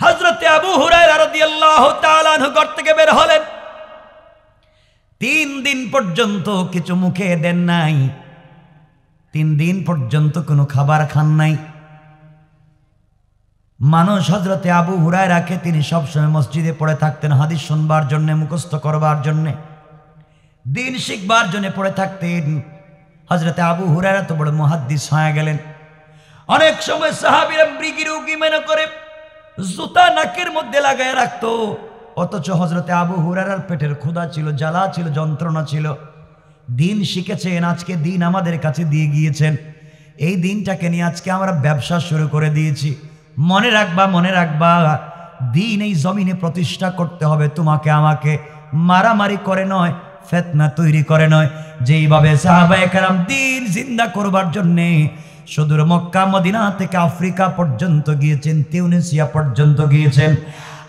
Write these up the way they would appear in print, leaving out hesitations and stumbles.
হযরতে আবু হুরায়রা রাদিয়াল্লাহু তাআলা আনহু ঘর থেকে বের হলেন। 3 দিন পর্যন্ত কিছু মুখে দেন নাই, 3 দিন পর্যন্ত কোনো খাবার খান নাই। মানুষ হযরতে আবু হুরায়রাকে তিনি সবসময় মসজিদে পড়ে থাকতেন, হাদিস শুনবার জন্য, মুখস্থ করবার জন্য, দিন শিখবার জন্য পড়ে থাকতেন। হযরতে আবু হুরায়রা তো বড় মুহাদ্দিস হয়ে গেলেন। অনেক সময় সাহাবীরা মৃগী রোগী মনে করে জুতা নাকের মধ্যে লাগায় রাখতো, অথচ হযরতে আবু হুরায়রার পেটের ক্ষুধা ছিল, জ্বালা ছিল, যন্ত্রণা ছিল। দিন শিখেছেন, আজকে দিন আমাদের কাছে দিয়ে গিয়েছেন। এই দিনটাকে নিয়ে আজকে আমরা ব্যবসা শুরু করে দিয়েছি। মনে রাখবা, মনে রাখবা, দিন এই জমিনে প্রতিষ্ঠা করতে হবে তোমাকে আমাকে, মারামারি করে নয়, ফিতনা তৈরি করে নয়। যেইভাবে সাহাবায়ে কেরাম দিন জিন্দা করবার জন্যে সুদূর মক্কা মদিনা থেকে আফ্রিকা পর্যন্ত গিয়েছেন, তিউনিসিয়া পর্যন্ত গিয়েছেন,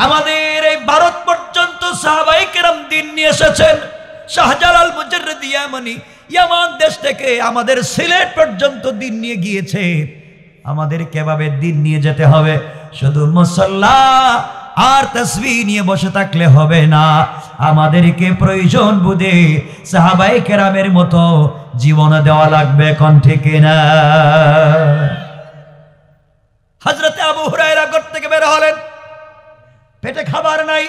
আমাদের এই ভারত পর্যন্ত সাহাবায়ে কেরাম দিন নিয়ে এসেছেন। শাহজালাল মুজাররিদ ইয়ামানি ইয়ামান দেশ থেকে আমাদের সিলেট পর্যন্ত দিন নিয়ে গিয়েছে। আমাদের কিভাবে দিন নিয়ে যেতে হবে? শুধু মুসাল্লা আর তাসবিহ নিয়ে বসে থাকলে হবে না, আমাদেরকে প্রয়োজন বুঝে সাহাবায়ে কেরামের মতো জীবন দেওয়া লাগবে। কোন ঠিক না? হযরতে আবু হুরায়রা ঘর থেকে বের হলেন, পেটে খাবার নাই,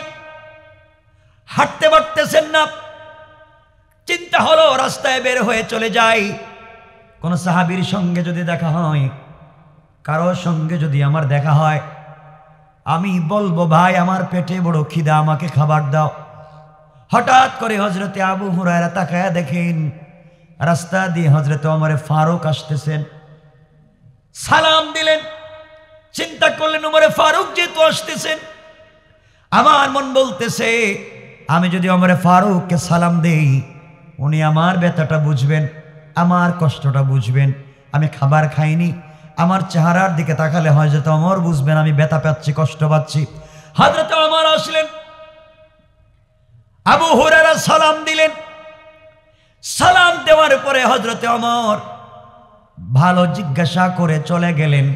হাঁটতে পারতেছেন না। চিন্তা হলো রাস্তায় বের হয়ে চলে যাই, কোন সাহাবীর সঙ্গে যদি দেখা হয়, কারোর সঙ্গে যদি আমার দেখা হয়, আমি বলবো ভাই আমার পেটে বড় খিদা, আমাকে খাবার দাও। হঠাৎ করে হযরতে আবু হুরায়রা তাকায়া দেখেন রাস্তা দিয়ে হযরতে ওমর ফারুক আসতেছেন। সালাম দিলেন। চিন্তা করলেন ওমর ফারুক যেহেতু আসতেছেন, আমার মন বলতেছে আমি যদি ওমর ফারুককে সালাম দেই, উনি আমার ব্যথাটা বুঝবেন, আমার কষ্টটা বুঝবেন। আমি খাবার খাইনি, আমার চেহারার দিকে তাকালে হযরত ওমর বুঝবেন আমি ব্যথা পাচ্ছি, কষ্ট পাচ্ছি। হযরত ওমর আসলেন, আবু হুরায়রা সালাম দিলেন। সালাম দেওয়ার পরে হযরত ওমর ভালো জিজ্ঞাসা করে চলে গেলেন।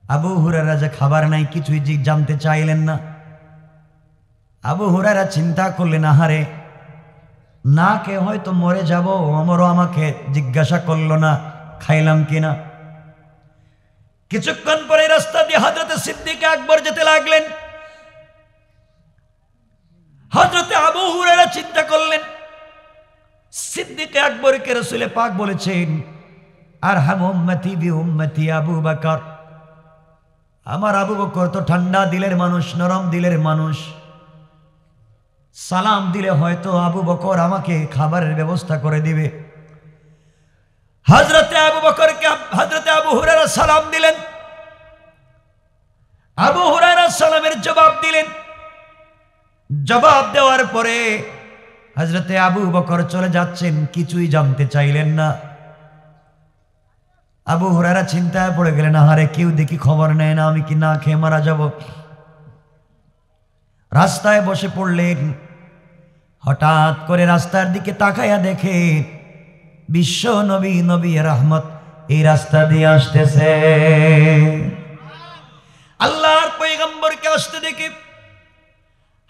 আবু হুরায়রা যে খাবার নাই কিছুই জানতে চাইলেন না। আবু হুরায়রা চিন্তা করলেন আহারে, না কে হয়তো মরে যাব, ওমরও আমাকে জিজ্ঞাসা করলো না খাইলাম কিনা। কিছুক্ষণ পরে রাস্তা দিয়ে হযরতে সিদ্দিক আকবর যেতে লাগলেন। হযরতে আবু হুরায়রা চিন্তা করলেন, সিদ্দিক আকবরকে রাসূল পাক বলেছেন আরহাম উম্মতি বি উম্মতি আবু বকর, আমার আবু বকর তো ঠান্ডা দিলের মানুষ, নরম দিলের মানুষ, সালাম দিলে হয়তো আবু বকর আমাকে খাবারের ব্যবস্থা করে দিবে। হযরতে আবু বকরকে হযরতে আবু হুরায়রা সালাম দিলেন। আবু হুরায়রা সালামের জবাব দিলেন। জবাব দেওয়ার পরে হযরতে আবু বকর চলে যাচ্ছেন, কিছুই জানতে চাইলেন না। আবু হুরায়রা চিন্তায় পড়ে গেলেন, আহারে কেউ দেখি খবর নেয় না, আমি কি না খেয়ে মারা যাব। রাস্তায় বসে পড়লেন। হঠাৎ করে রাস্তার দিকে তাকায়া দেখে বিশ্ব নবী, নবী রহমত এই রাস্তা দিয়ে আসতেছে। আল্লাহর পয়গম্বরকে আসতে দেখে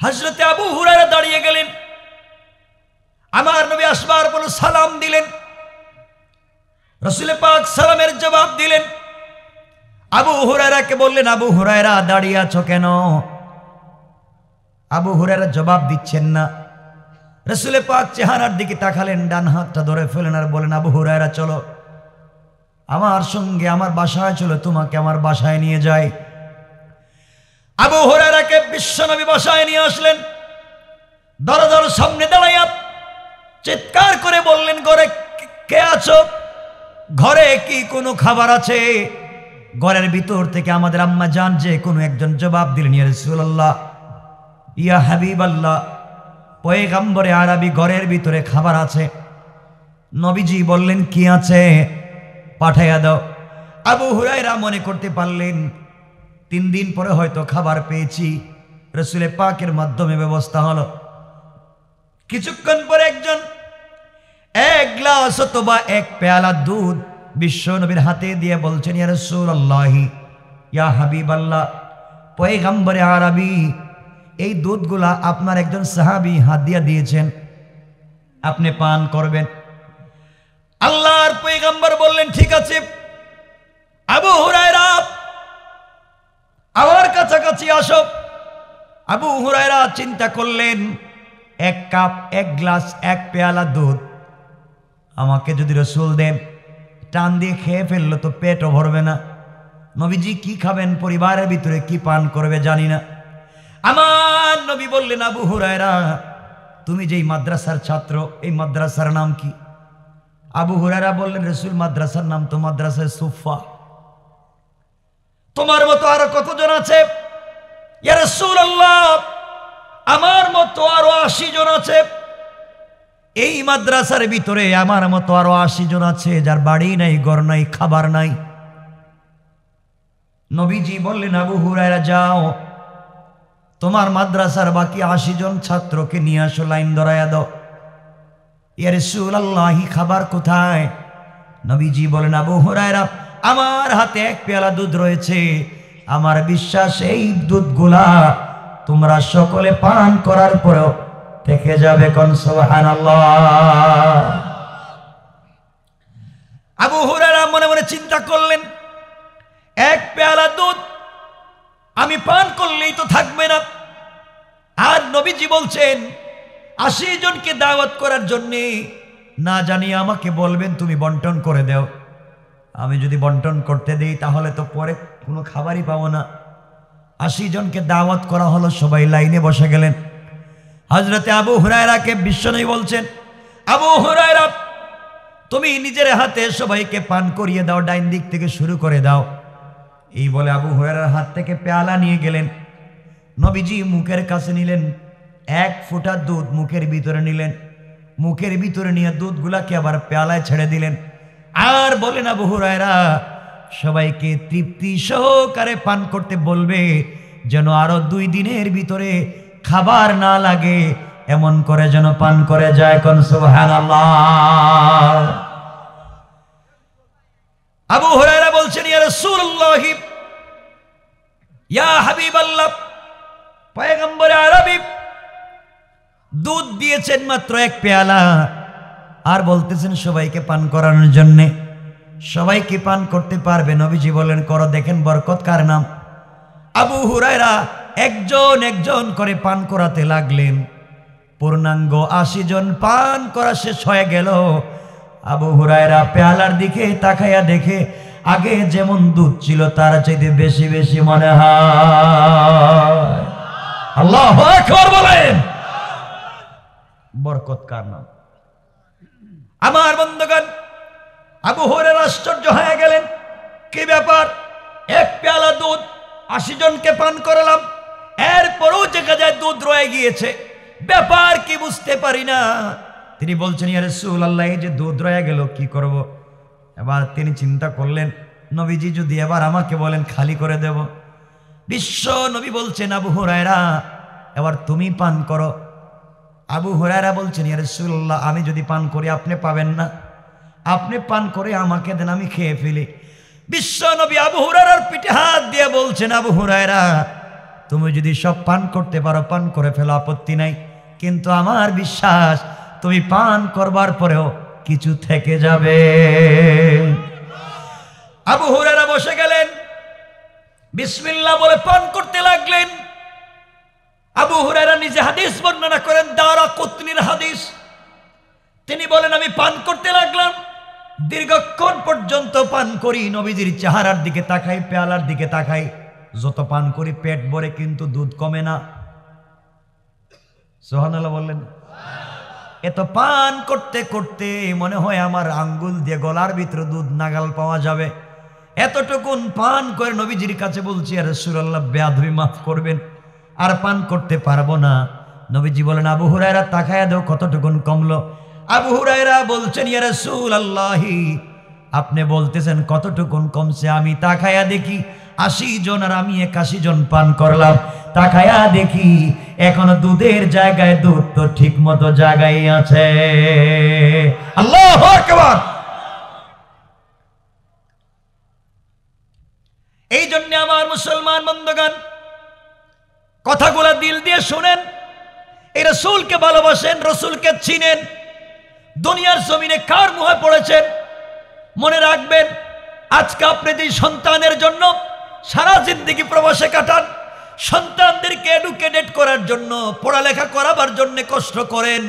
হযরতে আবু হুরায়রা দাঁড়িয়ে গেলেন। আমার নবী আসবার পর সালাম দিলেন। রাসূল পাক সালামের জবাব দিলেন। আবু হুরায়রাকে বললেন, আবু হুরায়রা দাঁড়িয়ে আছো কেন? আবু হুরায়রা জবাব দিচ্ছেন না। রাসূল পাক চেহারার দিকে তাকালেন, ডান হাতটা ধরে ফেলেন আর বলেন, আবু হুরায়রা চলো আমার সঙ্গে, আমার বাসায় চলো, তোমাকে আমার বাসায় নিয়ে যাই। আবু হুরায়রাকে বিশ্বনবী বাসায় নিয়ে আসলেন। দরজার সামনে দাঁড়াইয়া চিৎকার করে বললেন, ঘরে কে আছো? ঘরে কি কোনো খাবার আছে? ঘরের ভিতর থেকে আমাদের আম্মা জান যে কোনো একজন জবাব দিলেন, ইয়া রাসূলুল্লাহ, ইয়া হাবিবাল্লাহ, পয়গম্বরে আরবি, ঘরের ভিতরে খাবার আছে। নবীজি বললেন, কি আছে? পাঠাইয়া দাও। আবু হুরায়রা মনে করতে পারলেন 3 দিন পরে হয়তো খাবার পেয়েছি, রাসূল পাকের মাধ্যমে ব্যবস্থা হলো। কিছুক্ষণ পরে একজন 1 গ্লাস অথবা 1 পেয়ালা দুধ বিশ্ব নবীর হাতে দিয়ে বলছেন, ইয়া রাসূলুল্লাহ, ইয়া হাবিবাল্লাহ, পয়গম্বরে আরবি এই দুধগুলা আপনার একজন সাহাবী হাদিয়া দিয়েছেন, আপনি পান করবেন। আল্লাহর পয়গম্বর বললেন ঠিক আছে, আবু হুরায়রা আমার কাছাকাছি আসো। আবু হুরায়রা চিন্তা করলেন, এক কাপ, এক গ্লাস, এক পেয়ালা দুধ আমাকে যদি রাসূল দেন, টান দিয়ে খেয়ে ফেললো তো পেটও ভরবে না। নবীজি কি খাবেন, পরিবারের ভিতরে কি পান করবে জানি না। আমার নবী বললেন, আবু হুরায়রা তুমি যেই মাদ্রাসার ছাত্র, এই মাদ্রাসার নাম কি? আবু হুরায়রা বললেন, রাসূল মাদ্রাসার নাম তো মাদ্রাসায়ে সুফা। তোমার মতো আরো কতজন আছে? ইয়া রাসূলুল্লাহ আমার মতো আরো 80 জন আছে। এই মাদ্রাসার ভিতরে আমার মতো আরো 80 জন আছে যার বাড়ি নাই, ঘর নাই, খাবার নাই। নবীজি বললেন, আবু হুরায়রা যাও, তোমার মাদ্রাসার বাকি 80 জন ছাত্রকে নিয়ে আসো, লাইন ধরায়া দাও। ইয়া রাসূলুল্লাহ খাবার কোথায়? নবীজি বলেন, আবু হুরায়রা আমার হাতে এক পেয়ালা দুধ রয়েছে, আমার বিশ্বাস এই দুধগুলা তোমরা সকলে পান করার পরেও থেকে যাবে। কোন সুবহানাল্লাহ। আবু হুরায়রা মনে মনে চিন্তা করলেন, এক পেয়ালা দুধ আমি পান করলেই তো থাকবে না। আর নবীজি বলছেন 80 জনকে দাওয়াত করার জন্যে, না জানি আমাকে বলবেন তুমি বন্টন করে দাও। আমি যদি বন্টন করতে দেই তাহলে তো পরে কোনো খাবারই পাবো না। 80 জনকে দাওয়াত করা হলো, সবাই লাইনে বসে গেলেন। হযরতে আবু হুরায়রাকে বিশ্বনবী বলছেন, আবু হুরায়রা তুমি নিজের হাতে সবাইকে পান করিয়ে দাও, ডাইন দিক থেকে শুরু করে দাও। এই বলে আবু হুরায়রার হাত থেকে পেয়ালা নিয়ে গেলেন। নবীজি মুখের কাছে নিলেন, এক ফোঁটা দুধ মুখের ভিতরে নিলেন, মুখের ভিতরে নিয়ে দুধগুলাকে আবার পেয়ালায় ছেড়ে দিলেন। আর বলেন, আবু হুরায়রা সবাইকে তৃপ্তি সহকারে পান করতে বলবে, যেন আরো 2 দিনের ভিতরে খাবার না লাগে, এমন করে যেন পান করে যায়। কোন সুবহানাল্লাহ। আবু হুরায়রা বলছেন, ইয়া রাসূলুল্লাহ, ইয়া হাবিবাল্লাহ, পয়গম্বর আরবি দুধ দিয়েছেন মাত্র এক পেয়ালা, আর বলতেছেন সবাইকে পান করানোর জন্য। সবাই কি পান করতে পারবে? নবীজি বলেন, করো, দেখেন বরকত কার নাম। আবু হুরায়রা একজন একজন করে পান করাতে লাগলেন। পূর্ণাঙ্গ 80 জন পান করা শেষ হয়ে গেল। আবু হুরায়রা পেয়ালার দিকে তাকাইয়া দেখে আগে যেমন দুধ ছিল তার চাইতে বেশি বেশি মনে হয়। আল্লাহু আকবার বলেন। বরকত কার নাম? আমার বন্ধুগণ, আবু হুরায়রা আশ্চর্য হয়ে গেলেন, কি ব্যাপার, এক পেয়ালা দুধ 80 জনকে পান করালাম, এরপরও দেখা যায় দুধ রয়ে গিয়েছে, ব্যাপার কি বুঝতে পারি না। তিনি বলছেন, ইয়া রাসূলুল্লাহ এই যে দুধ রয়ে গেল কি করব? এবার তিনি চিন্তা করলেন, নবীজি যদি এবার আমাকে বলেন খালি করে দেব। বিশ্ব নবী বলছেন, আবু হুরায়রা এবার তুমি পান করো। আবু হুরায়রা বলছেন, ইয়া রাসূলুল্লাহ আমি যদি পান করি আপনি পাবেন না, আপনি পান করে আমাকে দেন, আমি খেয়ে ফেলি। বিশ্ব নবী আবু হুরায়রার পিঠে হাত দিয়ে বলছেন, আবু হুরায়রা তুমি যদি সব পান করতে পারো পান করে ফেলো, আপত্তি নাই, কিন্তু আমার বিশ্বাস তুমি পান করবার পরেও কিছু থেকে যাবে। আবু হুরায়রা বসে গেলেন, বিসমিল্লাহ বলে পান করতে লাগলেন। আবু হুরায়রা নিজে হাদিস বর্ণনা করেন, দারাকুতনির হাদিস। তিনি বলেন, আমি পান করতে লাগলাম, দীর্ঘক্ষণ পর্যন্ত পান করি, নবীজির চেহারার দিকে তাকাই, পেয়ালার দিকে তাকাই, যত পান করি পেট ভরে কিন্তু দুধ কমে না। সুবহানাল্লাহ বললেন। এত পান করতে করতে মনে হয় আমার আঙ্গুল দিয়ে গলার ভিতরে দুধ নাগাল পাওয়া যাবে। এতটুকুন পান করে নবীজির কাছে বলছি, ইয়া রাসূলুল্লাহ বেয়াদবি মাফ করবেন, আর পান করতে পারবো না। নবীজি বলেন, আবু হুরায়রা তাকায়া দাও কতটুকুন কমলো। আবু হুরায়রা বলছেন, ইয়া রাসূলুল্লাহ আপনি বলতেছেন কতটুকুন কমছে, আমি তাকায়া দেখি 80 জন আর আমি 81 জন পান করলাম। তাকায়া দেখি এখনো দুধের জায়গায় দুধ তো ঠিক মতো জায়গায় আছে। আল্লাহু আকবার। এই জন্য আমার মুসলমান বন্ধুগণ, কথাগুলো দিল দিয়ে শুনেন, এই রাসূলকে ভালোবাসেন, রাসূলকে চিনেন। দুনিয়ার জমিনে কার মুহে পড়েছেন মনে রাখবেন। আজকে আপনি যে সন্তানের জন্য সারা জিন্দেগি প্রবাসে কাটান, সন্তানদেরকে এডুকেটেড করার জন্য, পড়ালেখা করাবার জন্য কষ্ট করেন,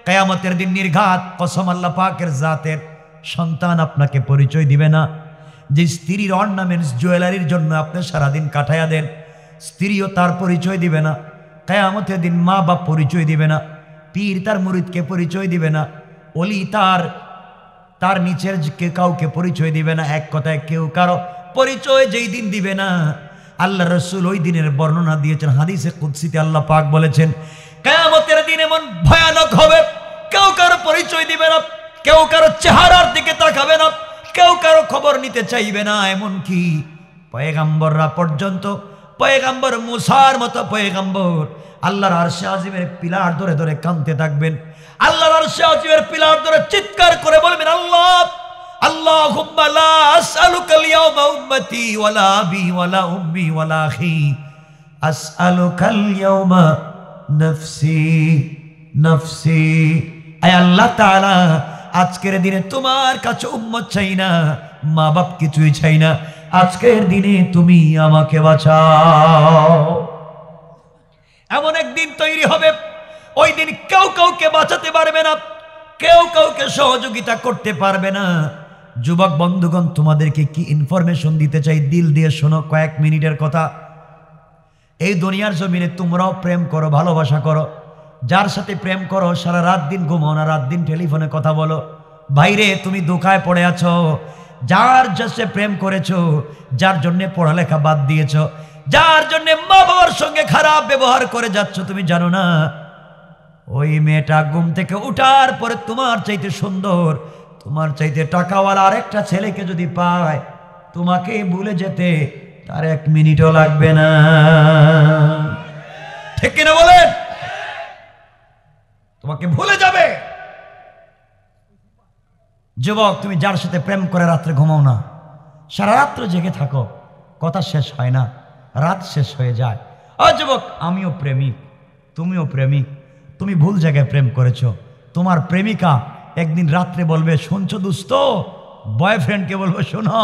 কিয়ামতের দিন নির্ঘাত কসম আল্লাহ পাকের জাতের, সন্তান আপনাকে পরিচয় দিবে না। যে স্ত্রীর অর্নামেন্টস জুয়েলারির জন্য আপনি সারাদিন কাটাইয়া দেন, স্ত্রীও তার পরিচয় দিবে না। কিয়ামতের দিন মা বাপ পরিচয় দিবে না, পীর তার মুরিদকে পরিচয় দিবে না, ওলি তার নিচের কাউকে পরিচয় দিবে না। এক কথায় কেউ কারো পরিচয় যেই দিন দিবে না, আল্লাহ রসুল ওই দিনের বর্ণনা দিয়েছেন। হাদিসে কুদসিতে আল্লাহ পাক বলেছেন, কিয়ামতের দিন এমন ভয়ানক হবে, কেউ কারো পরিচয় দিবে না, কেউ কারো চেহারার দিকে তাকাবে না, কেউ কারো খবর নিতে চাইবে না। এমনকি পয়গাম্বররা পর্যন্ত, পয়গাম্বর মুসার মতো পয়গাম্বর আল্লাহর আরশে আজিমের পিলার ধরে ধরে কাঁদতে থাকবেন। আল্লাহর আরশে আজিমের পিলার ধরে চিৎকার করে বলবেন, আল্লাহ আল্লাহুম্মা লা আসআলুকাল ইয়াওমা উম্মতি ওয়ালা আবি ওয়ালা উম্মি ওয়ালা আখি, আসআলুকাল ইয়াওমা নফসি নফসি। আয় আল্লাহ তাআলা, আজকের দিনে তোমার কাছে উম্মত চাই না, মা বাপ কিছুই চাই না, আজকের দিনে তুমি আমাকে বাঁচাও। এমন একদিন তৈরি হবে, ওই দিন কেউ কাউকে বাঁচাতে পারবে না, কেউ কাউকে সহযোগিতা করতে পারবে না। যুবক বন্ধুগণ, তোমাদেরকে কি ইনফরমেশন দিতে চাই, দিল দিয়ে শোনো, কয়েক মিনিটের কথা। এই দুনিয়ার জমিনে তোমরাও প্রেম করো, ভালোবাসা করো, যার সাথে প্রেম করো সারা রাত দিন ঘুমাও না, রাত দিন টেলিফোনে কথা বলো। বাইরে তুমি ধোঁকায় পড়ে আছো, যার সাথে প্রেম করেছো, যার জন্য পড়ালেখা বাদ দিয়েছো, যার জন্য মা বাবার সঙ্গে খারাপ ব্যবহার করে যাচ্ছ, তুমি জানো না ওই মেয়েটা ঘুম থেকে উঠার পরে তোমার চাইতে সুন্দর, তোমার চাইতে টাকাওয়ালা আরেকটা ছেলেকে যদি পায়, তোমাকে ভুলে যেতে তার 1 মিনিটও লাগবে না। ঠিক কিনা বলেন? তোমাকে ভুলে যাবে। যুবক, তুমি যার সাথে প্রেম করে রাত্রে ঘুমাও না, সারা রাত্র জেগে থাকো, কথা শেষ হয় না, রাত শেষ হয়ে যায়। যুবক, আমিও প্রেমিক, তুমিও প্রেমিক, তুমি ভুল জায়গায় প্রেম করেছো। তোমার প্রেমিকা একদিন রাত্রে বলবে, শুনছো দোস্ত, বয়ফ্রেন্ডকে বলবো, শোনো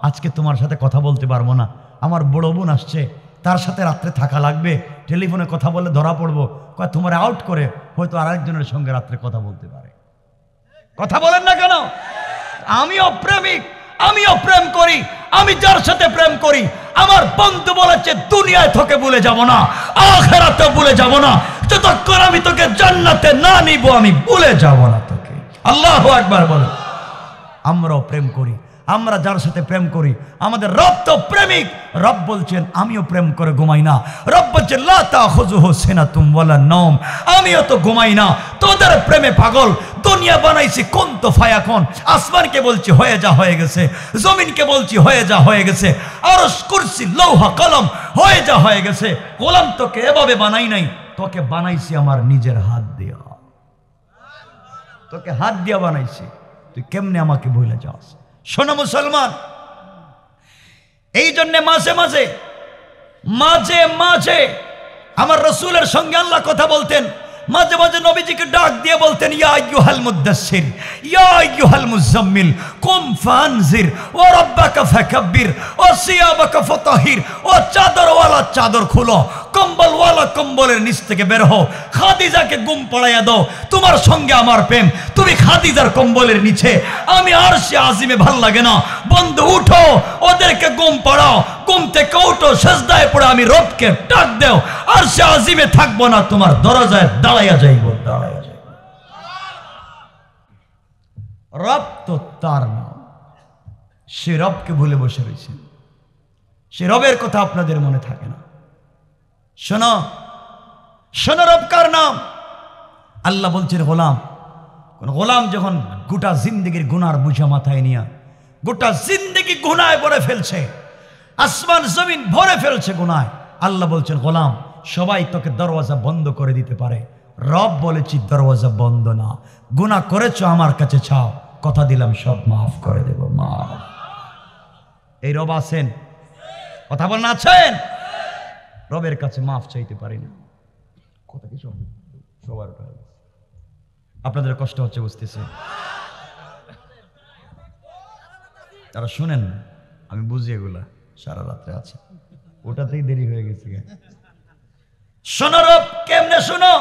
আজকে তোমার সাথে কথা বলতে পারবো না, আমার বড় বোন আসছে, তার সাথে রাত্রে থাকা লাগবে, টেলিফোনে কথা বললে ধরা পড়বো। কয় তোমার আউট করে হয়তো আরেকজনের সঙ্গে রাত্রে কথা বলতে পারে। কথা বলেন না কেন? আমিও প্রেমিক, আমিও প্রেম করি, আমি যার সাথে প্রেম করি আমার বন্ধু বলেছে দুনিয়ায় তোকে ভুলে যাব না, আখিরাতে ভুলে যাব না, যতক্ষণ আমি তোকে জান্নাতে না নিব আমি ভুলে যাব না তোকে। আল্লাহু আকবার বলো। আমরাও প্রেম করি, আমরা যার সাথে প্রেম করি, আমাদের রব তো প্রেমিক। রব বলছেন আমিও প্রেম করে ঘুমাই না। রব বলছেন লা তাখুযুহু সিনাতুম ওয়ালা নাওম, আমিও তো ঘুমাই না, তোদের প্রেমে পাগল। দুনিয়া বানাইছি কোন তো ফায়াকুন, আসমানকে বলছি হয়ে যা, হয়ে গেছে, জমিনকে বলছি হয়ে যা, হয়ে গেছে, আরশ কুরসি লৌহা কলম হয়ে যা, হয়ে গেছে। গোলাম তোকে এভাবে বানাই নাই, তোকে বানাইছি আমার নিজের হাত দিয়া, তোকে হাত দিয়া বানাইছি, তুই কেমনে আমাকে ভুলে যাস? শোনো মুসলমান, এই জন্য মাঝে মাঝে মাঝে মাঝে আমার রাসূলের সঙ্গে আল্লাহ কথা বলতেন, মাঝে মাঝে নবীজিকে ডাক দিয়ে বলতেন, ইয়া আইয়ুহাল মুদ্দাসসির, ইয়া আইয়ুহাল মুজাম্মিল, কুম ফানজির, ওয়া রাব্বাকা ফাকাব্বির, ওয়া সিয়াবাকা ফাতাহির, ও চাদরওয়ালা চাদর খুলো, কম্বলওয়ালা কম্বলের নিচ থেকে বের হও, খাদিজাকে ঘুম পড়াইয়া দাও, তোমার সঙ্গে আমার প্রেম, তুমি খাদিজার কম্বলের নিচে, আমি আরশে আজিমে ভাল লাগে না। বন্ধু উঠো, ওদেরকে ঘুম পড়াও, ঘুম থেকে উঠো, সিজদায় পড়ে আমি রবকে ডাক দাও, আরশে আজিমে থাকবো না, তোমার দরজায় দাঁড়াইয়া যাইব, দাঁড়াইয়া যাইব। রব তো তার নাম, সে রবকে ভুলে বসে রয়েছে, সে রবের কথা আপনাদের মনে থাকে না। শোনো শোনো, রব কার নাম? আল্লাহ বলছেন গোলাম, কোন গোলাম যখন গোটা জিন্দগির গুনার বুঝা মাথায় নিয়া গোটা জিন্দগি গুনায় ভরে ফেলছে, আসমান জমিন ভরে ফেলছে গুনায়, আল্লাহ বলছেন গোলাম সবাই তোকে দরওয়াজা বন্ধ করে দিতে পারে, রব বলেছি দরওয়াজা বন্ধ না, গুনাহ করেছো আমার কাছে চাও, কথা দিলাম সব মাফ করে দেব, মাফ। এই রব আছেন? কথা বলেন আছেন? রবের কাছে মাফ চাইতে পারি না। কথা কি সবার আপনাদের কষ্ট হচ্ছে বুঝতেছে, তারা শুনেন না, আমি বুঝি এগুলা সারা রাত্রে আছে, ওটাতেই দেরি হয়ে গেছে। শোনো রব কেমনে শোনো,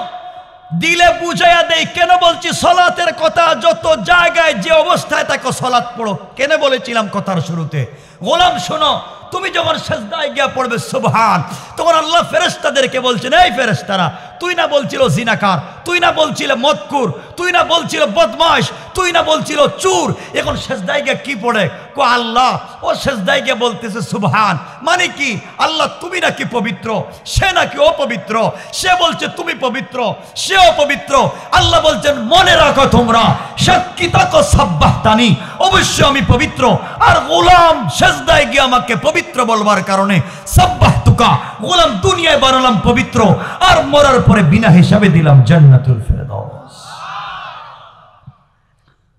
দিলে বুঝাইয়া দেই। কেন বলছি সলাতের কথা? যত জায়গায় যে অবস্থায় থাকো সলাত পড়ো। কেন বলেছিলাম কথার শুরুতে, গোলাম শোনো, তুমি যখন সেজদায় গিয়া পড়বে সুবহান, তখন আল্লাহ ফেরেশতাদেরকে বলছেন, এই ফেরেশতারা, তুই না বলছিল জিনাকার, তুই না বলছিল মদকুর, তুই না বলছিল বদমাশ, তুই না বলছিল চুর, এখন সেজদায় গিয়া কি পড়ে? কো আল্লাহ, ও সেজদায় গিয়া বলতেছে সুবহান। মানে কি? আল্লাহ তুমি নাকি পবিত্র, সে নাকি অপবিত্র, সে বলছে তুমি পবিত্র, সে অপবিত্র। আল্লাহ বলছেন মনে রাখো তোমরা, সাক্ষী থাকো সাব্বাহতানি, অবশ্যই আমি পবিত্র। আর গোলাম সেজদায় গিয়ে আমাকে পবিত্র বলবার কারণে সাব্বাহতুকা, গোলাম দুনিয়ায় বানালাম পবিত্র, আর মরার পরে বিনা হিসাবে দিলাম জান্নাতুল ফেরদাউস।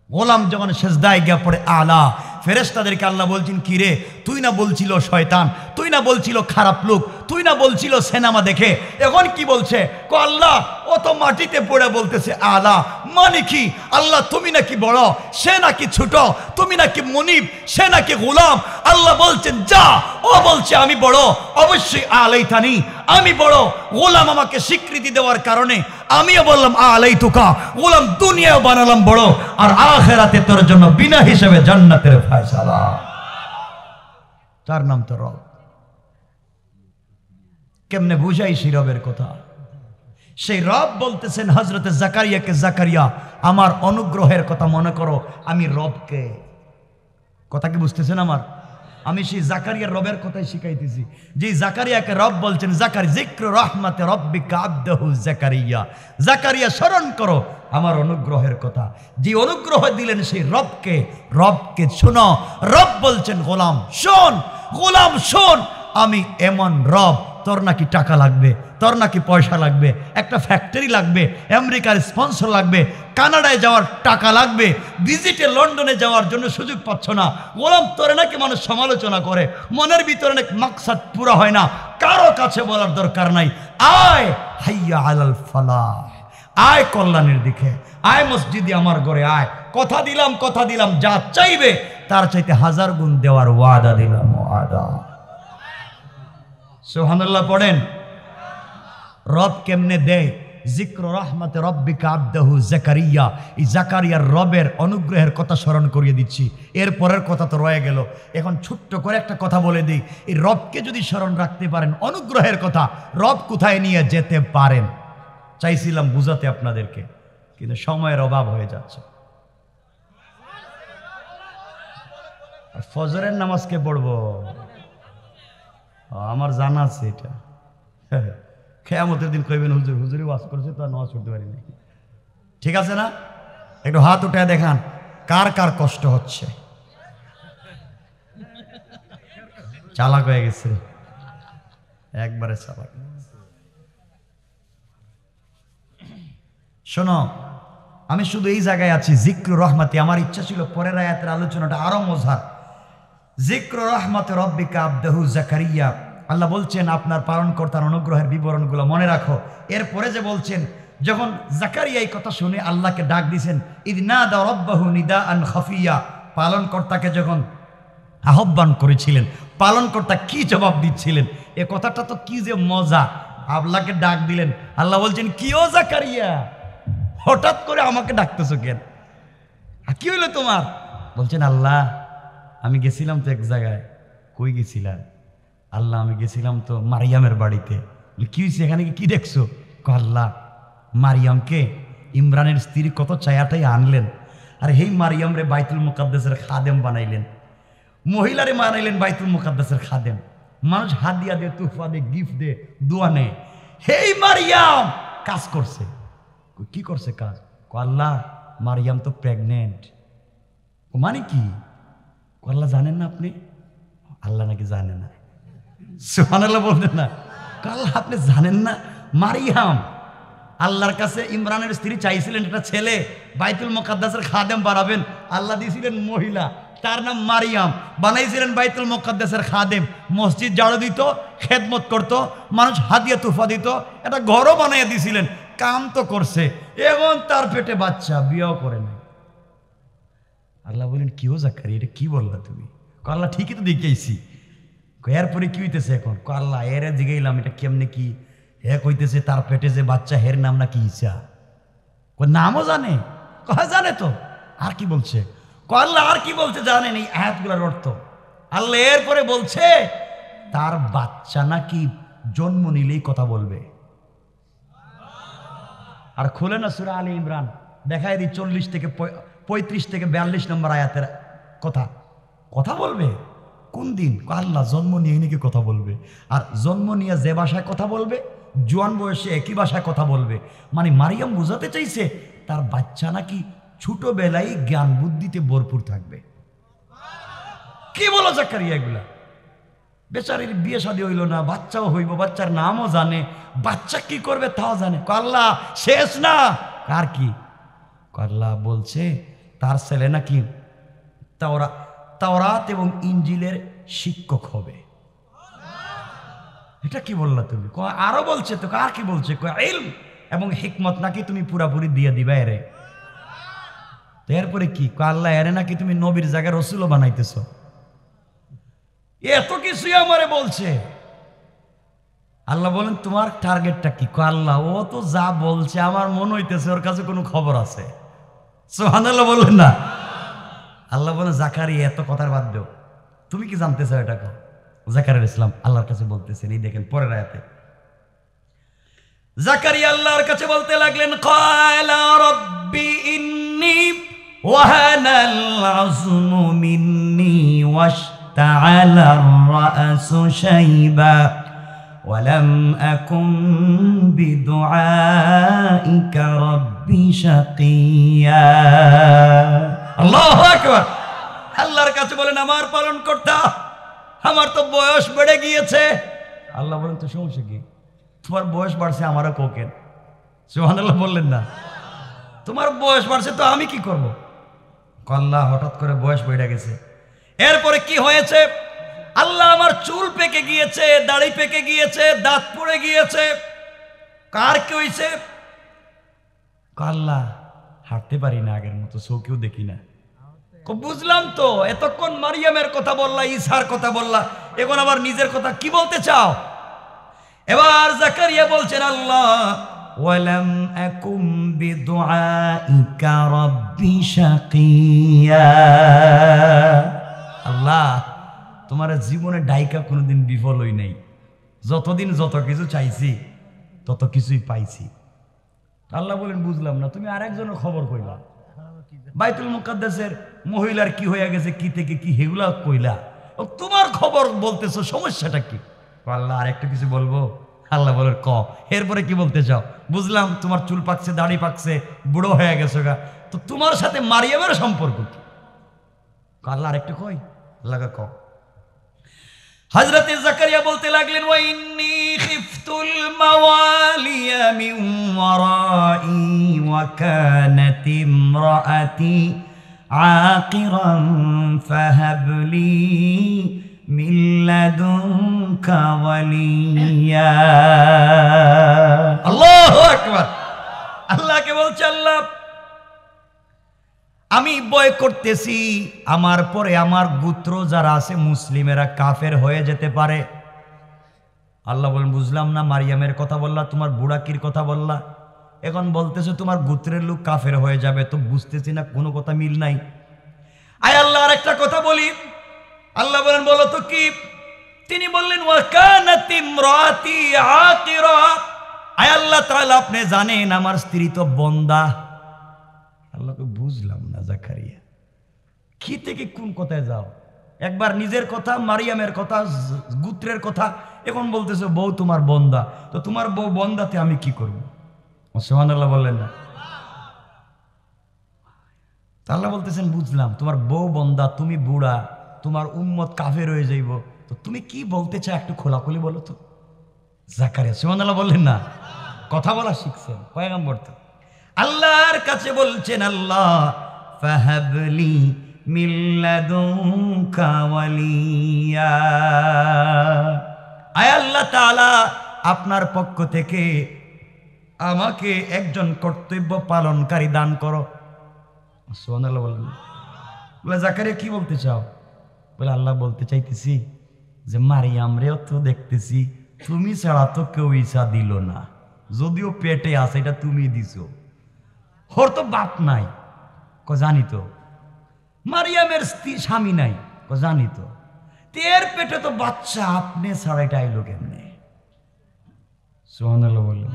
গোলাম যখন সেজদায় গিয়ে পড়ে আলা, ফেরেশতাদেরকে আল্লাহ বলছেন কি রে, তুই না বলছিল শয়তান, তুই না বলছিল খারাপ লোক, তুই না বলছিল সিনেমা দেখে, এখন কি বলছে? কো আল্লাহ ও তো মাটিতে পড়ে বলতেছে আলা। মানে কি? আল্লাহ তুমি নাকি বড়, সে নাকি ছোট, তুমি নাকি মুনিব, সে নাকি গোলাম। আল্লাহ বলছেন যা, ও বলছে আমি বড়, অবশ্যই আলাইতানি, আমি বড়। গোলাম আমাকে স্বীকৃতি দেওয়ার কারণে আমিও বললাম আলাইতুকা, গোলাম দুনিয়াও বানালাম বড়, আর আখিরাতে তোর জন্য বিনা হিসেবে জান্নাতের ফয়সালা। তার নাম তো রব। কেমনে বুঝাই সেই রবের কথা? সেই রব বলতেছেন হযরতে জাকারিয়াকে, জাকারিয়া আমার অনুগ্রহের কথা মনে করো, আমি রবকে। কথা কি বুঝতেছেন আমার? আমি সেই জাকারিয়ার রবের কথাই শিখাইতেছি, যে জাকারিয়াকে রব বলছেন। যিকরু রাহমাতে রাব্বিকা আবদাহু জাকারিয়া, জাকারিয়া স্মরণ করো আমার অনুগ্রহের কথা, যে অনুগ্রহ দিলেন সেই রবকে। রবকে শোনো, রব বলছেন গোলাম শোন, গোলাম শোন, আমি এমন রব, তোর নাকি টাকা লাগবে, তোর নাকি পয়সা লাগবে, একটা ফ্যাক্টরি লাগবে, আমেরিকার স্পন্সর লাগবে, কানাডায় যাওয়ার টাকা লাগবে, ভিজিটে লন্ডনে যাওয়ার জন্য সুযোগ পাচ্ছ না। গোলাম তোরে নাকি মানুষ সমালোচনা করে, মনের ভিতরে নাকি মাকসাদ পুরা হয় না, কারো কাছে বলার দরকার নাই। আয় হাইয়া আলাল ফালাহ, আয় কল্যাণের দিকে, আয় মসজিদে আমার ঘরে আয়। কথা দিলাম, কথা দিলাম, যা চাইবে তার চাইতে 1000 গুণ দেওয়ার ওয়াদা দিলাম। ওয়াদা। সুবহানাল্লাহ পড়েন। রব কেমনে দেয়? যিকরু রাহমাতে রাব্বিকা আবদাহু জাকারিয়া, এই জাকারিয়ার রবের অনুগ্রহের কথা স্মরণ করিয়ে দিচ্ছি। এর পরের কথা তো রয়ে গেল, এখন ছোট্ট করে একটা কথা বলে দিই। এই রবকে যদি স্মরণ রাখতে পারেন, অনুগ্রহের কথা, রব কোথায় নিয়ে যেতে পারেন চাইছিলাম বুঝাতে আপনাদেরকে, কিন্তু সময়ের অভাব হয়ে যাচ্ছে। ফজরের নামাজকে পড়বো, আমার জানা আছে এটা। কিয়ামতের দিন কইবেন হুজুর, হুজুরি ওয়াজ করেছে তো নামাজ পড়তে পারি না। ঠিক আছে না? একটু হাত উঠায় দেখান কার কার কষ্ট হচ্ছে। চালাক হয়ে গেছে, একবারে চালাক। শোনো, আমি শুধু এই জায়গায় আছি যিকরু রাহমাতি। আমার ইচ্ছা ছিল পরের আয়াতের আলোচনাটা আরো মজার। যিকরু রাহমাতি রাব্বিকা আবদাহু জাকারিয়া, আল্লাহ বলছেন আপনার পালনকর্তার অনুগ্রহের বিবরণগুলো মনে রাখো। এরপরে যে বলছেন, যখন জাকারিয়া এই কথা শুনে আল্লাহকে ডাক দিয়েছেন, ইদ নাদা রাব্বাহু নিদাআন খাফিয়া, পালনকর্তাকে যখন আহ্বান করেছিলেন, পালনকর্তা কি জবাব দিচ্ছিলেন, এ কথাটা তো কি যে মজা। আল্লাহকে ডাক দিলেন, আল্লাহ বলছেন কি ও জাকারিয়া, হঠাৎ করে আমাকে ডাকতেছো কেন? কি হইলো তোমার? বলছেন আল্লাহ আমি গেছিলাম তো এক জায়গায়। কই গেছিলাম? আল্লাহ আমি গেছিলাম তো মারিয়ামের বাড়িতে। কি হয়েছে এখানে, কি দেখছো? আল্লাহ মারিয়ামকে ইমরানের স্ত্রী কত চায়াটাই আনলেন, আর এই মারিয়াম রে বাইতুল মুকাদ্দাসের খাদেম বানাইলেন, মহিলারে বানাইলেন বাইতুল মুকাদ্দাসের খাদেম। মানুষ হাদিয়া দে, তুফা দে, গিফট দে, দোয়া নে। হেই মারিয়াম কাজ করছে। কি করছে কাজ? আল্লাহ মারিয়াম তো প্রেগনেন্ট। মানে কি? আল্লাহ জানেন না আপনি? আল্লাহ নাকি জানে না। সুবহানাল্লাহ বলতেন না? আল্লাহ আপনি জানেন না? মারিয়াম আল্লাহর কাছে ইমরানের স্ত্রী চাইছিলেন একটা ছেলে, বাইতুল মুকাদ্দাসের খাদেম বানাবেন, আল্লাহ দিয়েছিলেন মহিলা। তার নাম মারিয়াম, বানাইছিলেন বাইতুল মুকাদ্দাসের খাদেম, মসজিদ ঝাড়ু দিত, খেদমত করত, মানুষ হাদিয়া তুফা দিত, একটা ঘরও বানাইয়া দিছিলেন, কাম তো করছে। এখন তার পেটে বাচ্চা, বিয়েও করে নাই। আল্লাহ বলেন কি ও জাকারিয়া, এটা কি বললা তুমি? আল্লাহ ঠিকই তো দেখাইছি। এরপরে কি হইতেছে এখন? আল্লাহ এরে জিগাইলাম এটা কেমনে কি? হে কইতেছে তার পেটে যে বাচ্চা, হের নাম নাকি ঈসা। নামও জানে? জানে তো। আর কি বলছে? আল্লাহ আর কি বলছে জানেন এই আয়াতগুলোর অর্থ? আল্লাহ এরপরে বলছে তার বাচ্চা নাকি জন্ম নিলেই কথা বলবে। আর খুলে না সূরা আলী ইমরান, দেখায় দিই 40 থেকে 35 থেকে 42 নম্বর আয়াতের কথা। কথা বলবে কোন দিন? আল্লাহ জন্ম নিয়ে নাকি কথা বলবে। আর জন্ম নিয়ে যে ভাষায় কথা বলবে, জোয়ান বয়সে একই ভাষায় কথা বলবে। মানে মারিয়াম বোঝাতে চাইছে তার বাচ্চা নাকি ছোটবেলায় জ্ঞান বুদ্ধিতে ভরপুর থাকবে। কি বলো জাকারিয়া এগুলা? বেচারির বিয়ে শাদী হইল না, বাচ্চাও হইব, বাচ্চার নামও জানে, বাচ্চা কি করবে তাও জানে। আল্লাহ শেষ না। আর কি? আল্লাহ বলছে তার ছেলে নাকি তাওরাত এবং ইনজিলের শিক্ষক হবে। এটা কি বললা তুমি? আরো বলছে তো। আর কি বলছে? ইলম এবং হিকমত নাকি তুমি পুরাপুরি দিয়ে দিবা এরে। এরপরে কি? আল্লাহ এরে নাকি তুমি নবীর জায়গায় রসুলও বানাইতেছ। এত কিছুই আমারে বলছে। আল্লাহ বলেন তোমার টার্গেটটা কি? আল্লাহ ও তো যা বলছে আমার মনে হইতেছে ওর কাছে কোনো খবর আছে। সুবহানাল্লাহ বললেন না? আল্লাহ বলেন জাকারিয়া এত কথার বাদ দাও, তুমি কি জানতে চাও এটা? জাকারিয়া ইসলাম আল্লাহর কাছে বলতেছেন, এই দেখেন পরের আয়াতে জাকারিয়া আল্লাহর কাছে বলতে লাগলেন, ক্বালা রাব্বি ইন্নী ওয়াহানাল আযমু মিন্নী ওয়াশতাআলার রা'সু শাইবা ওয়ালাম আকুম বিদুআইকা রাব্বি শাকিয়া। আল্লাহু আকবার। আল্লাহর কাছে বলেন আমার পালন কর্তা, আমার তো বয়স বেড়ে গিয়েছে। আল্লাহ বলেন তো সমস্যা কি? তোমার বয়স বাড়ছে, আমারও কোকেন। সুবহানাল্লাহ বললেন না? তোমার বয়স বাড়ছে তো আমি কি করব? আল্লাহ হঠাৎ করে বয়স বেড়ে গেছে। এরপরে কি হয়েছে? আল্লাহ আমার চুল পেকে গিয়েছে, দাড়ি পেকে গিয়েছে, দাঁত পড়ে গিয়েছে। কার কি হয়েছে? আল্লাহ হাঁটতে পারি না আগের মতো, চোখেও দেখি না। বুঝলাম তো, এতক্ষণ মারিয়ামের কথা বললা, ঈসার কথা বললা, এখন আবার নিজের কথা কি বলতে চাও? এবার জাকারিয়া বলছেন আল্লাহ ওয়ালাম আকুম বিদুআইকা রাব্বি শাকিয়া। আল্লাহ তোমার জীবনে ডাইকা কোনোদিন বিফল হই নাই। যতদিন যত কিছু চাইছি তত কিছুই পাইছি। আল্লাহ বলেন বুঝলাম না, তুমি আরেকজনের খবর কইলা, বাইতুল মুকাদ্দাসের মহিলার কি হয়ে গেছে, কি থেকে কি হেগুলা কইলা, তোমার খবর বলতেছো, সমস্যাটা কি? আল্লাহ আরেকটা কিছু বলবো? আল্লাহ বলেন ক। এরপরে কি বলতে চাও? বুঝলাম তোমার চুল পাকছে, দাড়ি পাকছে, বুড়ো হয়ে গেছো গা, তো তোমার সাথে মারিয়ামের সম্পর্ক কি? আল্লাহ আরেকটা কই? আল্লাহ ক। হযরত জাকারিয়া বলতে লাগলেন ওয়া ইন্নী খিফতুল মাওয়ালিয়া মিন ওয়ারাই ওয়া কানাত ইমরাআতি আকিরান ফাহাবলি মিন লাদুনকা ওয়ালিয়া। আল্লাহু আকবার। আল্লাহকে বলছে আল্লাহ আমি ভয় করতেছি আমার পরে আমার গোত্র যারা আছে মুসলিমেরা কাফের হয়ে যেতে পারে। আল্লাহ বলেন বুঝলাম না, মারিয়ামের কথা বললা, তোমার বুড়াকির কথা বললা, এখন বলতেছো তোমার গোত্রের লোক কাফের হয়ে যাবে, তো বুঝতেছি না, কোনো কথা মিল নাই। আয় আল্লাহ আর একটা কথা বলি। আল্লাহ বলেন বলো তো কি? তিনি বললেন ওয়া কানাত ইমরাতি আকিরা। আয় আল্লাহ তাআলা আপনি জানেন আমার স্ত্রী তো বন্দা। আল্লাহকে বুঝলাম না জাকারিয়া, কি থেকে কোন কথায় যাও? একবার নিজের কথা, মারিয়ামের কথা, গোত্রের কথা, এখন বলতেছে বউ তোমার বন্দা, তো তোমার বউ বন্দাতে আমি কি করব? সুবহানাল্লাহ বললেন না? আল্লাহ বলতেছেন বুঝলাম তোমার বউ বন্দা, তুমি বুড়া, তোমার উম্মত কাফের হয়ে যাইব, তো তুমি কি বলতে চাও একটু খোলাখুলি বলো তো। জাকারিয়া সুবহানাল্লাহ বললেন না? কথা বলা শিখছেন পয়গম্বর তো। আল্লাহর কাছে বলছেন আল্লাহ ফাহাবলি মিন লাদুনকা ওয়ালিয়া। আয় আল্লাহ তাআলা, আপনার পক্ষ থেকে আমাকে একজন কর্তব্য পালনকারী দান করো। সুবহানাল্লাহ বলেন। বলে জাকারিয়া কি বলতে চাও? বলে আল্লাহ বলতে চাইতেছি যে মারিয়াম রেও তো দেখতেছি তুমি ছাড়া তো কেউ ঈসা দিল না, যদিও পেটে আছে এটা তুমি দিছো, ওর তো বাপ নাই। জানি তো। মারিয়ামের স্বামী নাই। জানি তো। এর পেটে তো বাচ্চা, আপনি ছাড়া এটা আইলো কেমনে? সুবহানাল্লাহ বললেন।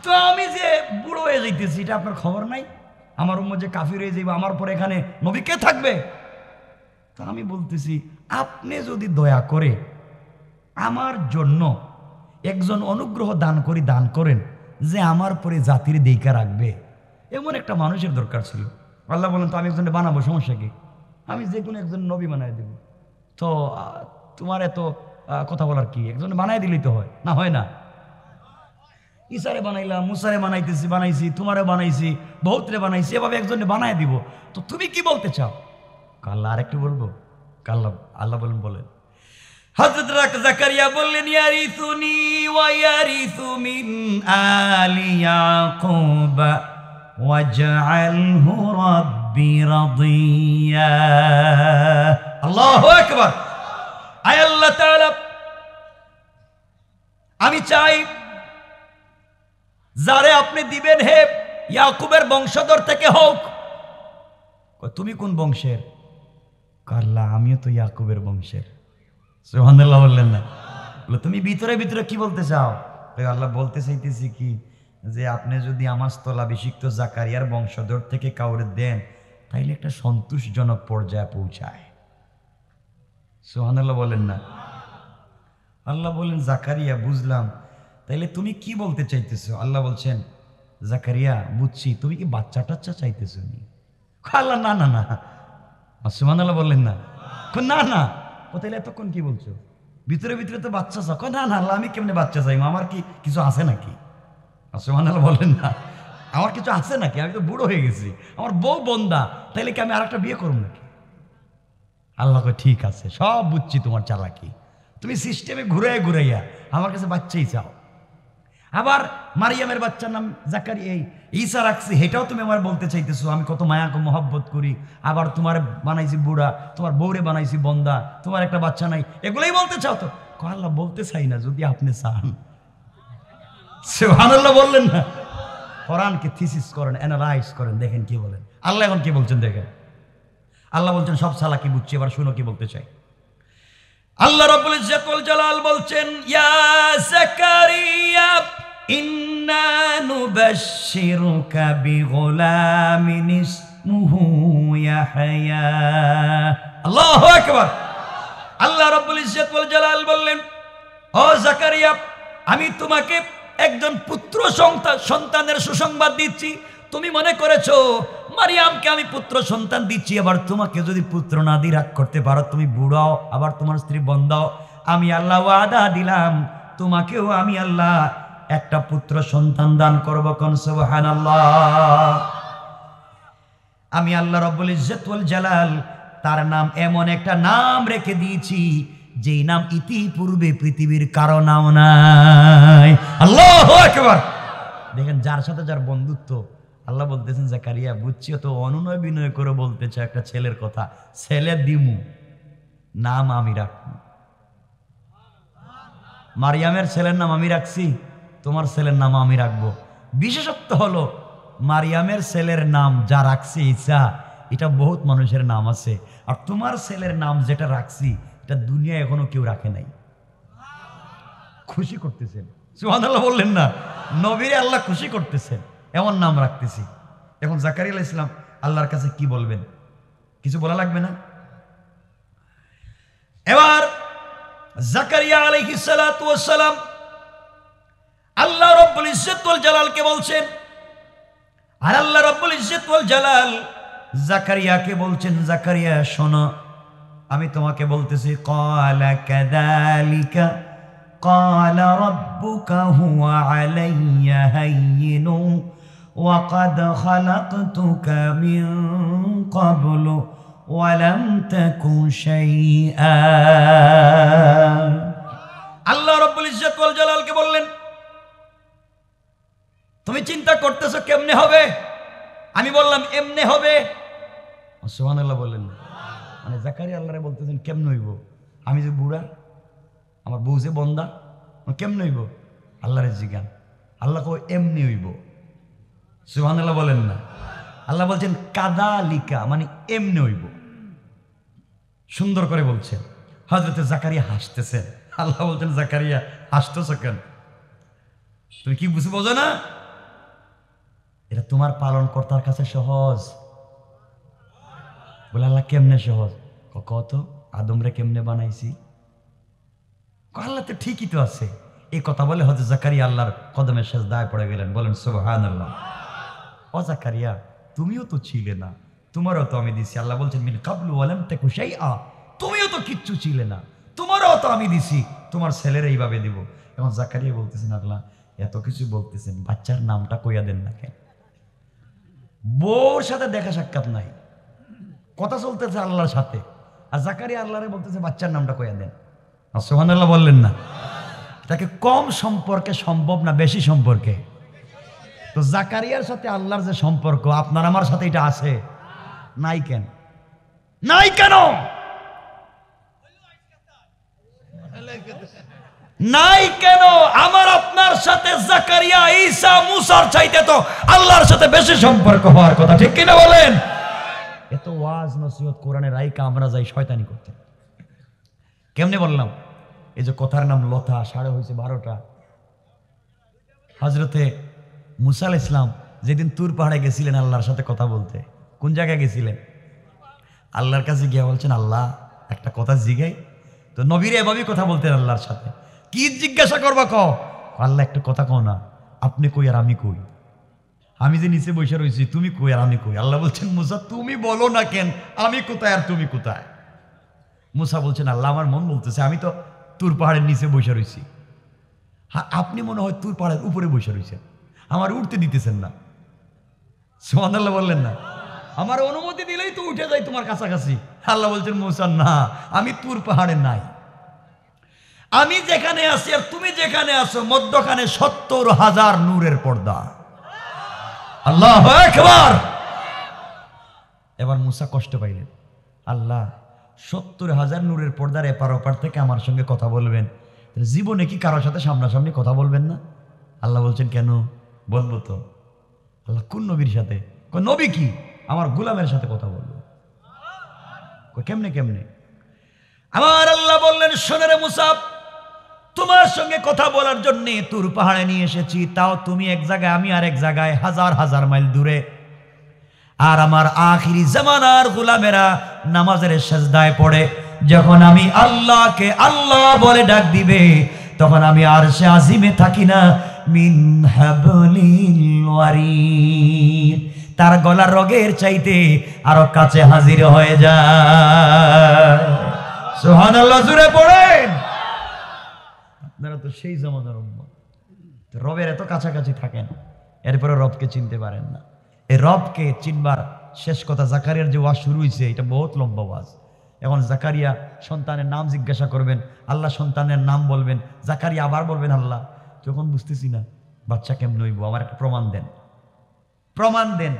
তো আমি যে বুড়ো হয়ে যাইতেছি এটা আপনার খবর নাই? আমার উম্মত যে কাফির হয়ে যাইবে, আমার পরে এখানে নবী কে থাকবে? তা আমি বলতেছি আপনি যদি দয়া করে আমার জন্য একজন অনুগ্রহ দান করেন যে আমার পরে জাতির দেইকা রাখবে, এমন একটা মানুষের দরকার ছিল। আল্লাহ বলেন তো আমি একজনে বানাবো, সমস্যা কি? আমি যে কোনো একজন নবী বানাই দেব। তো তোমার এত কথা বলার কি? একজনে বানাই দিলেই তো হয় না? হয় না? ঈসারে বানাইলাম, মুসারে বানাইছি, তোমারে বানাইছি, বহুতরে বানাইছি, এভাবে একজনে বানাই দিব। তো তুমি কি বলতে চাও? আল্লাহ আরেকটু বলবো। আল্লাহ বলেন হযরত জাকারিয়া বললেন ইয়ারিসুনি ওয়া ইয়ারিসু মিন আলি ইয়াকুব ওয়াজআলহু রাব্বি রাদিয়া। আল্লাহু আকবার। আয় আল্লাহ তাআলা, আমি চাই যারে আপনি দিবেন হে ইয়াকুবের বংশধর থেকে হোক। তুমি কোন বংশের? আল্লাহ আমিও তো ইয়াকুবের বংশের। সুবহানাল্লাহ বললেন না? তুমি ভিতরে ভিতরে কি বলতে চাও? আল্লাহ বলতে চাইতেছি কি যে আপনি যদি আমার স্থলাভিষিক্ত জাকারিয়ার বংশধর থেকে কাউরে দেন তাইলে একটা সন্তোষজনক পর্যায়ে পৌঁছায়। সুবহানাল্লাহ বলেন না? আল্লাহ বলেন জাকারিয়া বুঝলাম, তাইলে তুমি কি বলতে চাইতেছো? আল্লাহ বলছেন জাকারিয়া বুঝছি, তুমি কি বাচ্চা টাচ্চা চাইতেছো নি? আল্লাহ না না না। সুবহানাল্লাহ বললেন না? না না। তাইলে এতক্ষণ কি বলছো? ভিতরে ভিতরে তো বাচ্চা চাও। না না আল্লাহ, আমি কেমনে বাচ্চা চাইবো? আমার কি কিছু আছে নাকি? সুবহানাল্লাহ বলেন না? আমার কিছু আছে নাকি? আমি তো বুড়ো হয়ে গেছি, আমার বউ বন্দা, তাইলে কি আমি আর একটা বিয়ে করব নাকি? আল্লাহ কয় ঠিক আছে, সব বুঝছি তোমার চালাকি, তুমি সিস্টেমে ঘুরাইয়া আমার কাছে বাচ্চাই চাও। আবার মারিয়ামের বাচ্চার নাম জাকারিয়া ঈসা রাখছি, এটাও তুমি আমার বলতে চাইতেছো আমি কত মায়া মহব্বত করি। আবার তোমার বানাইছি বুড়া, তোমার বউরে বানাইছি বন্দা, তোমার একটা বাচ্চা নাই, এগুলোই বলতে চাও তো? আল্লাহ বলতে চাই না, যদি আপনি চান। সুবহানাল্লাহ বললেন না? কোরআনকে থিসিস করেন, অ্যানালাইজ করেন, দেখেন কি বলেন আল্লাহ। এখন কি বলছেন দেখেন। আল্লাহ বলছেন সব চালাকি বুঝছি, এবার শুনো কি বলতে চাই। আল্লাহ রাব্বুল ইজ্জত ওয়াল জালাল বলছেন ইয়া জাকারিয়া ইন্না নুবাশশিরুকা বিগুলামিন ইসমুহু ইয়াহইয়া। আল্লাহু আকবার। আল্লাহ রাব্বুল ইজ্জত ওয়াল জালাল বললেন ও জাকারিয়া, আমি তোমাকে একজন পুত্র সন্তানের সুসংবাদ দিচ্ছি। তুমি মনে করেছো মারিয়ামকে আমি পুত্র সন্তান দিচ্ছি, আবার তোমাকে যদি পুত্র না দিয়ে রাগ করতে পারো, তুমি বুড়াও, আবার তোমার স্ত্রী বন্ধাও, আমি আল্লাহ ওয়াদা দিলাম তোমাকেও আমি আল্লাহ একটা পুত্র সন্তান দান করব। কোন সুবহানাল্লাহ। আমি আল্লাহ রাব্বুল ইজ্জত ওয়াল জালাল তার নাম এমন একটা নাম রেখে দিয়েছি যেই নাম ইতিপূর্বে পৃথিবীর কারো নাম নাই। আল্লাহু আকবার। দেখেন যার সাথে যার বন্ধুত্ব, আল্লাহ বলতেছেন জাকারিয়া বুঝছি তো অনুনয় বিনয় করে বলতেছে একটা ছেলের কথা, ছেলে দিমু, নাম আমি রাখবো। মারিয়ামের ছেলের নাম আমি রাখছি, তোমার ছেলের নাম আমি রাখবো। বিশেষত্ব হলো মারিয়ামের ছেলের নাম যা রাখছি ঈসা, এটা বহুত মানুষের নাম আছে, আর তোমার ছেলের নাম যেটা রাখছি এটা দুনিয়া এখনো কেউ রাখে নাই। খুশি করতেছেন। সুবহানাল্লাহ বললেন না? নবীরে আল্লাহ খুশি করতেছেন, এমন নাম রাখতেছি। এখন জাকারিয়া আলাইহিস সালাম আল্লাহর কাছে কি বলবেন? কিছু বলা লাগবে না? এবার জাকারিয়া আলাইহিস সালাতু ওয়াস সালাম আল্লাহ রাব্বুল ইজ্জত ওয়াল জালালকে বলছেন, আর আল্লাহ রাব্বুল ইজ্জত ওয়াল জালাল জাকারিয়াকে বলছেন জাকারিয়া শোনো, আমি তোমাকে বলতেছি ক্বালা কাযালিকা ক্বালা রাব্বুকা হুয়া আলাইয়া হাইয়িনুন ওয়া ক্বাদ খালাকতুকা মিন ক্বাবলু ওয়ালাম তাকু শাইআ। আল্লাহ রাব্বুল ইজ্জত ওয়াল জালালকে বললেন, তুমি চিন্তা করতেছো কেমনে হবে? আমি বললাম এমনে হবে। সুবহানাল্লাহ বললেন। মানে জাকারিয়া আল্লাহরে বলতেছেন কেমনে হইব? আমি যে বুড়া, আমার বউ যে বন্দা, কেমনে হইব? আল্লাহরে জিজ্ঞান। আল্লাহ কো এমনি হইব। সুবহানাল্লাহ বলেন না। আল্লাহ বলছেন কাদালিকা, মানে এমনি হইব। সুন্দর করে বলছেন। হযরতে জাকারিয়া হাসতেছেন। আল্লাহ বলছেন জাকারিয়া হাসতেছো কেন? তুমি কি বুঝে বোঝো না? এটা তোমার পালন কর্তার কাছে সহজ। বলে আল্লাহ কেমনে সহজ? কত আদমরে কেমনে বানাইছি? আল্লাহ তো ঠিকই তো আছে। এই কথা বলে হযরত জাকারিয়া আল্লাহর কদমে সেজদায় পড়ে গেলেন। বলেন সুবহানাল্লাহ। ও জাকারিয়া, তুমিও তো ছিলে না, তোমারও তো আমি দিছি। আল্লাহ বলছেন মিন কাবলু ওয়ালাম তাকু শাইআ, তুমিও তো কিচ্ছু ছিলে না, তোমারও তো আমি দিছি, তোমার ছেলের এইভাবে দিব। এখন জাকারিয়া বলতেছেন আল্লাহ এত কিছু বলতেছেন, বাচ্চার নামটা কইয়া দেন না কেন? বউর সাথে দেখা সাক্ষাৎ নাই, কথা চলতেছে আল্লাহর সাথে, আর জাকারিয়া আল্লাহরে বলতেছে বাচ্চার নামটা কইয়া দেন। সুবহানাল্লাহ বললেন না? তাকে কম সম্পর্কে সম্ভব না বেশি সম্পর্কে? তো জাকারিয়ার সাথে আল্লাহর যে সম্পর্ক আপনার আমার সাথে এটা আছে নাই কেন? নাই কেন? নাই কেন? আমার আপনার সাথে জাকারিয়া ঈসা মুসার চাইতে তো আল্লাহর সাথে বেশি সম্পর্ক হওয়ার কথা, ঠিক কিনা বলেন? এত ওয়াজ নসিহত কোরআনের রাইকা আমরা যাই শয়তানি করতে। কেমনে বললাম? এই যে কথার নাম লতা, সাড়ে হয়েছে 12টা। হযরতে মুসা আলাইহিস সালাম যেদিন তুর পাহাড়ে গেছিলেন আল্লাহর সাথে কথা বলতে, কোন জায়গায় গেছিলেন? আল্লাহর কাছে গিয়ে বলছেন আল্লাহ একটা কথা জিগাই। তো নবীর এভাবেই কথা বলতেন আল্লাহর সাথে। কি জিজ্ঞাসা করবা কও? আল্লাহ একটা কথা কও না, আপনি কই আর আমি কই? আমি যে নিচে বসে রয়েছি তুমি কই আর আমি কই? আল্লাহ বলছেন মুসা তুমি বলো না কেন আমি কোথায় আর তুমি কোথায়? মুসা বলছেন আল্লাহ আমার মন বলতেছে আমি তো তুর পাহাড়ের নিচে বসে রয়েছি, হ্যাঁ আপনি মনে হয় তুর পাহাড়ের উপরে বসে রয়েছেন, আমার উঠতে দিতেছেন না। সুবহানাল্লাহ বললেন না? আমার অনুমতি দিলেই তো উঠে যাই তোমার কাছাকাছি। আল্লাহ বলছেন মুসা না, আমি তুর পাহাড়ে নাই, আমি যেখানে আছি আর তুমি যেখানে আছো মধ্যখানে 70,000 নূরের পর্দা। আল্লাহু আকবার। এবার মুসা কষ্ট পাইলেন, আল্লাহ 70,000 নূরের পর্দার এপার ওপার থেকে আমার সঙ্গে কথা বলবেন, জীবনে কি কারোর সাথে সামনাসামনি কথা বলবেন না? আল্লাহ বলছেন কেন? বলবো তো। আল্লাহ কোন নবীর সাথে? নবী কি? আমার গোলামের সাথে কথা বলবো। কেমনে কেমনে? আমার আল্লাহ বললেন শোনো রে মুসা, তোমার সঙ্গে কথা বলার জন্য তুর পাহাড়ে নিয়ে এসেছি, তাও তুমি এক জায়গায় আমি আর এক জায়গায়, হাজার হাজার মাইল দূরে। আর আমার আখিরি জামানার গোলামেরা নামাজের সেজদায় পড়ে যখন আমি আল্লাহকে আল্লাহ বলে ডাক দিবে তখন আমি আরশে আজিমে থাকি না, মিন হাবলিল ওয়ারিদ, তার গলার রগের চাইতে আরো কাছে হাজির হয়ে যায়। সুবহানাল্লাহ জুড়ে পড়েন। আপনারা তো সেই জামানার উম্মত, রবের এত কাছাকাছি থাকেন এরপরে রবকে চিনতে পারেন না। এই রবকে চিনবার শেষ কথা জাকারিয়ার যে ওয়াজ শুরু হয়েছে এটা বহুত লম্বা ওয়াজ। এখন জাকারিয়া সন্তানের নাম জিজ্ঞাসা করবেন, আল্লাহ সন্তানের নাম বলবেন, জাকারিয়া আবার বলবেন আল্লাহ যখন বুঝতেছি না বাচ্চা কেমনে হইব, আমার একটা প্রমাণ দেন, প্রমাণ দেন,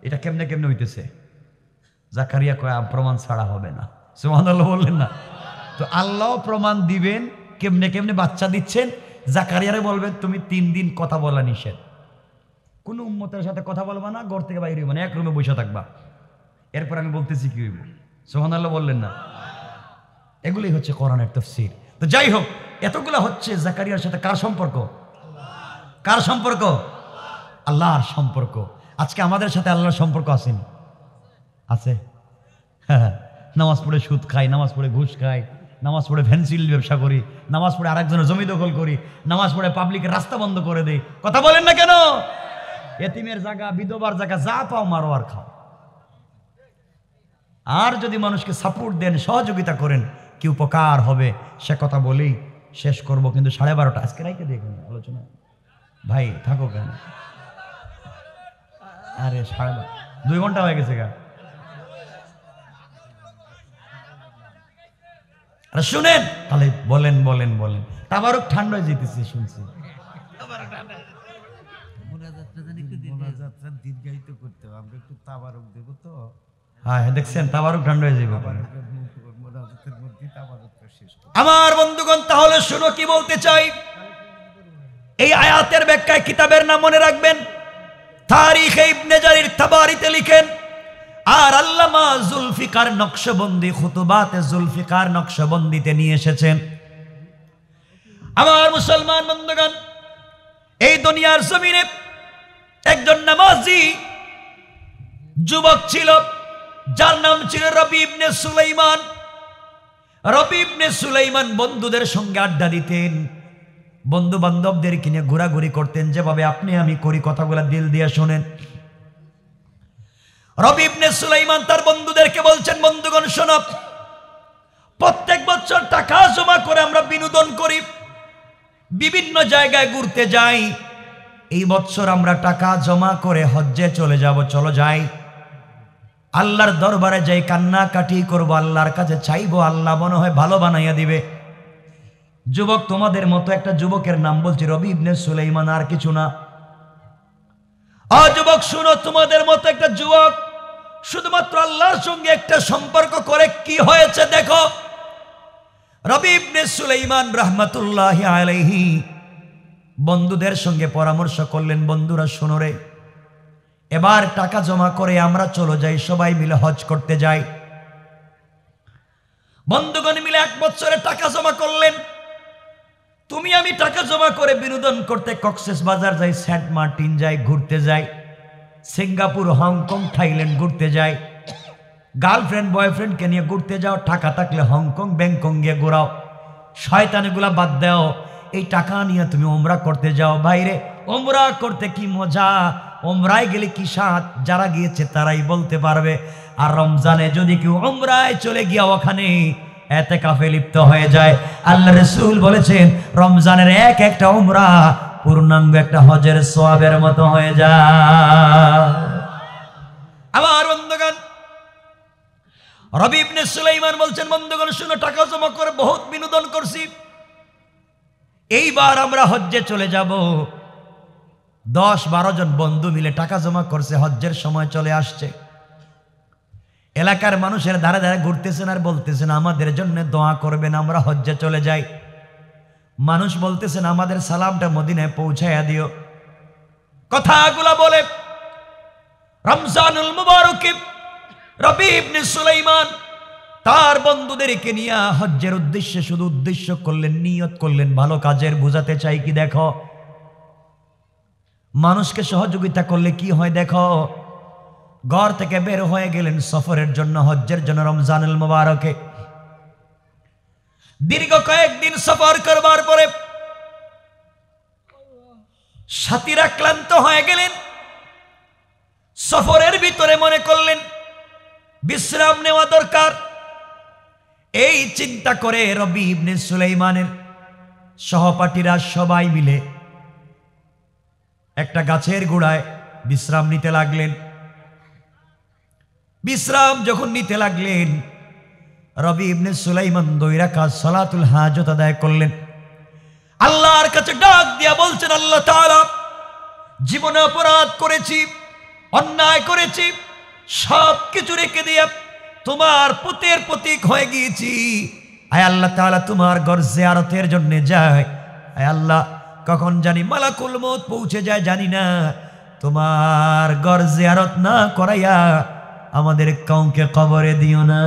এটা কেমনে কেমনে হইতেছে। জাকারিয়া কয় প্রমাণ ছাড়া হবে না। সুবহানাল্লাহ বললেন না? তো আল্লাহ প্রমাণ দিবেন কেমনে কেমনে বাচ্চা দিচ্ছেন। জাকারিয়ারে বলবেন তুমি 3 দিন কথা বলা নিষেধ, কোনো উম্মতের সাথে কথা বলবা না, ঘর থেকে বাইরে হইবা না, এক রুমে বসে থাকবা, এরপর আমি বলতেছি কি হইব। সুবহানাল্লাহ বললেন না? এগুলোই হচ্ছে কোরআনের তাফসীর। তো যাই হোক, এতগুলা হচ্ছে জাকারিয়ার সাথে কার সম্পর্ক? কার সম্পর্ক? আল্লাহর সম্পর্ক। আজকে আমাদের সাথে আল্লাহর সম্পর্ক আসেনি? আছে। হ্যাঁ, নামাজ পড়ে সুদ খাই, নামাজ পড়ে ঘুষ খাই, নামাজ পড়ে ভ্যানসিল ব্যবসা করি, নামাজ পড়ে আরেকজনের জমি দখল করি, নামাজ পড়ে পাবলিকের রাস্তা বন্ধ করে দেই। কথা বলেন না কেন? এতিমের জায়গা, বিধবার জায়গা যা পাও মারো আর খাও। আর যদি মানুষকে সাপোর্ট দেন, সহযোগিতা করেন, কি উপকার হবে সে কথা বলেই শেষ করব। কিন্তু 12:30 আজকে রাইতে দেখুন আলোচনা। ভাই থাকো কেন? আরে 2 ঘন্টা হয়ে গেছে গা। শুনেন তাহলে বলেন বলেন বলেন। তাবারক ঠান্ডা হয়ে যেতেছে শুনছি। দীর্ঘায়িত করতে হবে, আমরা একটু তাবারক দেবো তো। হ্যাঁ দেখছেন তাবারক ঠান্ডা হয়ে যাবে। মোনাজাতের মধ্যে তাবারকটা শেষ করব। আমার বন্ধুগণ তাহলে শুনো কি বলতে চাই। এই আয়াতের ব্যাখ্যায় কিতাবের নাম মনে রাখবেন, তারিখে ইবনে জারির তাবারিতে লিখেন, আর আল্লামা জুলফিকার নকশবন্দি খুতুবাতে জুলফিকার নকশবন্দিতে নিয়ে এসেছেন। আমার মুসলমান বন্ধুগণ, এই দুনিয়ার জমিনে একজন নামাজি যুবক ছিল, যার নাম ছিল রবি ইবনে সুলাইমান। রবি ইবনে সুলাইমান বন্ধুদের সঙ্গে আড্ডা দিতেন, বন্ধু বান্ধবদের কিনে ঘোরাঘুরি করতেন, যেভাবে আপনি আমি করি, কথাগুলো দিল দিয়ে শোনেন। রবি ইবনে সুলাইমান তার বন্ধুদেরকে বলছেন, বন্ধুগণ শোনো, প্রত্যেক বছর টাকা জমা করে আমরা বিনোদন করি, বিভিন্ন জায়গায় ঘুরতে যাই। এই বছর আমরা টাকা জমা করে হজ্জে চলে যাব, চলো যাই, আল্লাহর দরবারে যাই, কান্নাকাটি করবো, আল্লাহর কাছে চাইবো, আল্লাহ মনে হয় ভালো বানাইয়া দিবে। যুবক, তোমাদের মতো একটা যুবকের নাম বলছি রবি ইবনে সুলাইমান, আর কিছু না। যুবক শুনো, তোমাদের মতো একটা যুবক শুধুমাত্র আল্লাহর সঙ্গে একটা সম্পর্ক করে কি হয়েছে দেখো। রবি ইবনে সুলাইমান রাহমাতুল্লাহি আলাইহি বন্ধুদের সঙ্গে পরামর্শ করলেন, বন্ধুরা শোনো রে, এবার টাকা জমা করে আমরা চলো যাই, সবাই মিলে হজ করতে যাই। বন্ধুগণ মিলে এক বছরে টাকা জমা করলেন। তুমি আমি টাকা জমা করে বিনোদন করতে কক্সেস বাজার যাই, সেন্ট মার্টিন যাই, ঘুরতে যাই, সিঙ্গাপুর, হংকং, থাইল্যান্ড ঘুরতে যাই। গার্লফ্রেন্ড বয়ফ্রেন্ডকে নিয়ে ঘুরতে যাও, টাকা থাকলে হংকং ব্যাংকক গিয়ে ঘোরাও। শয়তানিগুলা বাদ দাও, এই টাকা নিয়ে তুমি ওমরা করতে যাও। বাইরে ওমরা করতে কি মজা, ওমরায় গেলে কি স্বাদ, যারা গিয়েছে তারাই বলতে পারবে। আর রমজানে যদি কেউ ওমরায় চলে গিয়া ওখানে এতেকাফে লিপ্ত হয়ে যায়, আল্লাহ রাসূল বলেছেন রমজানের এক একটা ওমরা পূর্ণাঙ্গ একটা হজের সওয়াবের মতো হয়ে যায়। আমার বন্ধুগণ, রবি ইবনে সুলাইমান বলছেন, বন্ধুগণ শুনো, টাকা জমা করে বহুত বিনোদন করছি, এইবার আমরা হজ্জে চলে যাব। 10-12 জন বন্ধু মিলে টাকা জমা করছে, হজ্জের সময় চলে আসছে। এলাকার মানুষের ধারে ধারে ঘুরতেছেন আর বলতেছেন আমাদের জন্য দোয়া করবেন, আমরা হজ্জে চলে যাই। মানুষ বলতেছেন আমাদের সালামটা মদিনায় পৌঁছাইয়া দিও। কথাগুলা বলে রমজানুল মুবারকে রবি ইবনে সুলাইমান তার বন্ধুদেরকে নিয়ে হজ্জের উদ্দেশ্যে শুধু উদ্দেশ্য করলেন, নিয়ত করলেন ভালো কাজের। বুঝাতে চাই কি দেখো, মানুষকে সহযোগিতা করলে কি হয় দেখো। ঘর থেকে বের হয়ে গেলেন সফরের জন্য, হজ্জের জন্য রমজানুল মুবারকে। দীর্ঘ কয়েকদিন সফর করবার পরে সাথীরা ক্লান্ত হয়ে গেলেন। সফরের ভিতরে মনে করলেন বিশ্রাম নেওয়া দরকার। এই চিন্তা করে রবি ইবনে সুলাইমানের সহপাঠীরা সবাই মিলে একটা গাছের গোড়ায় বিশ্রাম নিতে লাগলেন। বিশ্রাম যখন নিতে লাগলেন, রবি ইবনে সুলাইমান 2 রাকাত সালাতুল হাজত আদায় করলেন। আল্লাহর কাছে ডাক দিয়া বলছেন, আল্লাহ তাআলা, জীবনে অপরাধ করেছি, অন্যায় করেছি, সব কিছু রেখে দিয়া তোমার পুতের প্রতীক হয়ে গিয়েছি। আয় আল্লাহ তাআলা, তোমার ঘর জিয়ারতের জন্য যায়। আয় আল্লাহ, কখন জানি মালাকুল মউত পৌঁছে যায় জানি না, তোমার ঘর জিয়ারত না করাইয়া আমাদের কাউকে কবরে দিও না।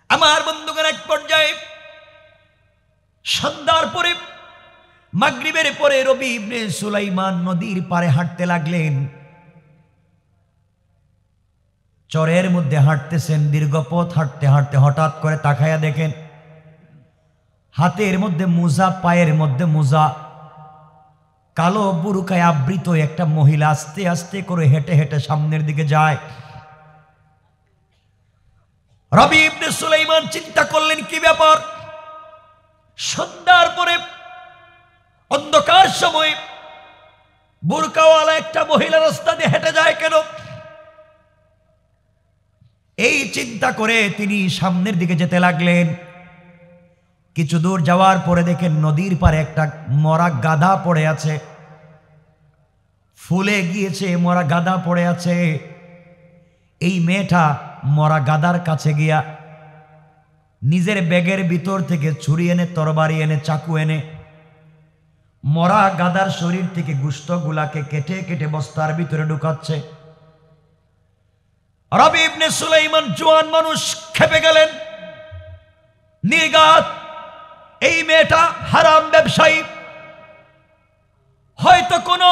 আমার বন্ধুগণ, এক পর্যায়ে সন্ধ্যার পরে, মাগরিবের পরে রবি ইবনে সুলাইমান নদীর পারে হাঁটতে লাগলেন। চরের মধ্যে হাঁটতেছেন, দীর্ঘ পথ হাঁটতে হাঁটতে হঠাৎ করে তাকায়া দেখেন হাতের মধ্যে মোজা, পায়ের মধ্যে মোজা, কালো বুরকায় আবৃত একটা মহিলা আস্তে আস্তে করে হেঁটে হেঁটে সামনের দিকে যায়। রবি ইবনে সুলাইমান চিন্তা করলেন কি ব্যাপার, সন্ধ্যার পরে অন্ধকার সময় বুরকাওয়ালা একটা মহিলা রাস্তা দিয়ে হেঁটে যায় কেন? এই চিন্তা করে তিনি সামনের দিকে যেতে লাগলেন। কিছু দূর যাওয়ার পরে দেখেন নদীর পারে একটা মরা গাধা পড়ে আছে, ফুলে গিয়েছে, মরা গাধা পড়ে আছে। এই মেয়েটা মরা গাধার কাছে গিয়া নিজের ব্যাগের ভিতর থেকে ছুরি এনে, তরবারি এনে, চাকু এনে মরা গাধার শরীর থেকে গোশতগুলাকে কেটে কেটে বস্তার ভিতরে ঢুকাচ্ছে। রবি ইবনে সুলাইমান জওয়ান মানুষ খেপে গেলেন। নির্ঘাত এই মেয়েটা হারাম ব্যবসায়ী, হয়তো কোনো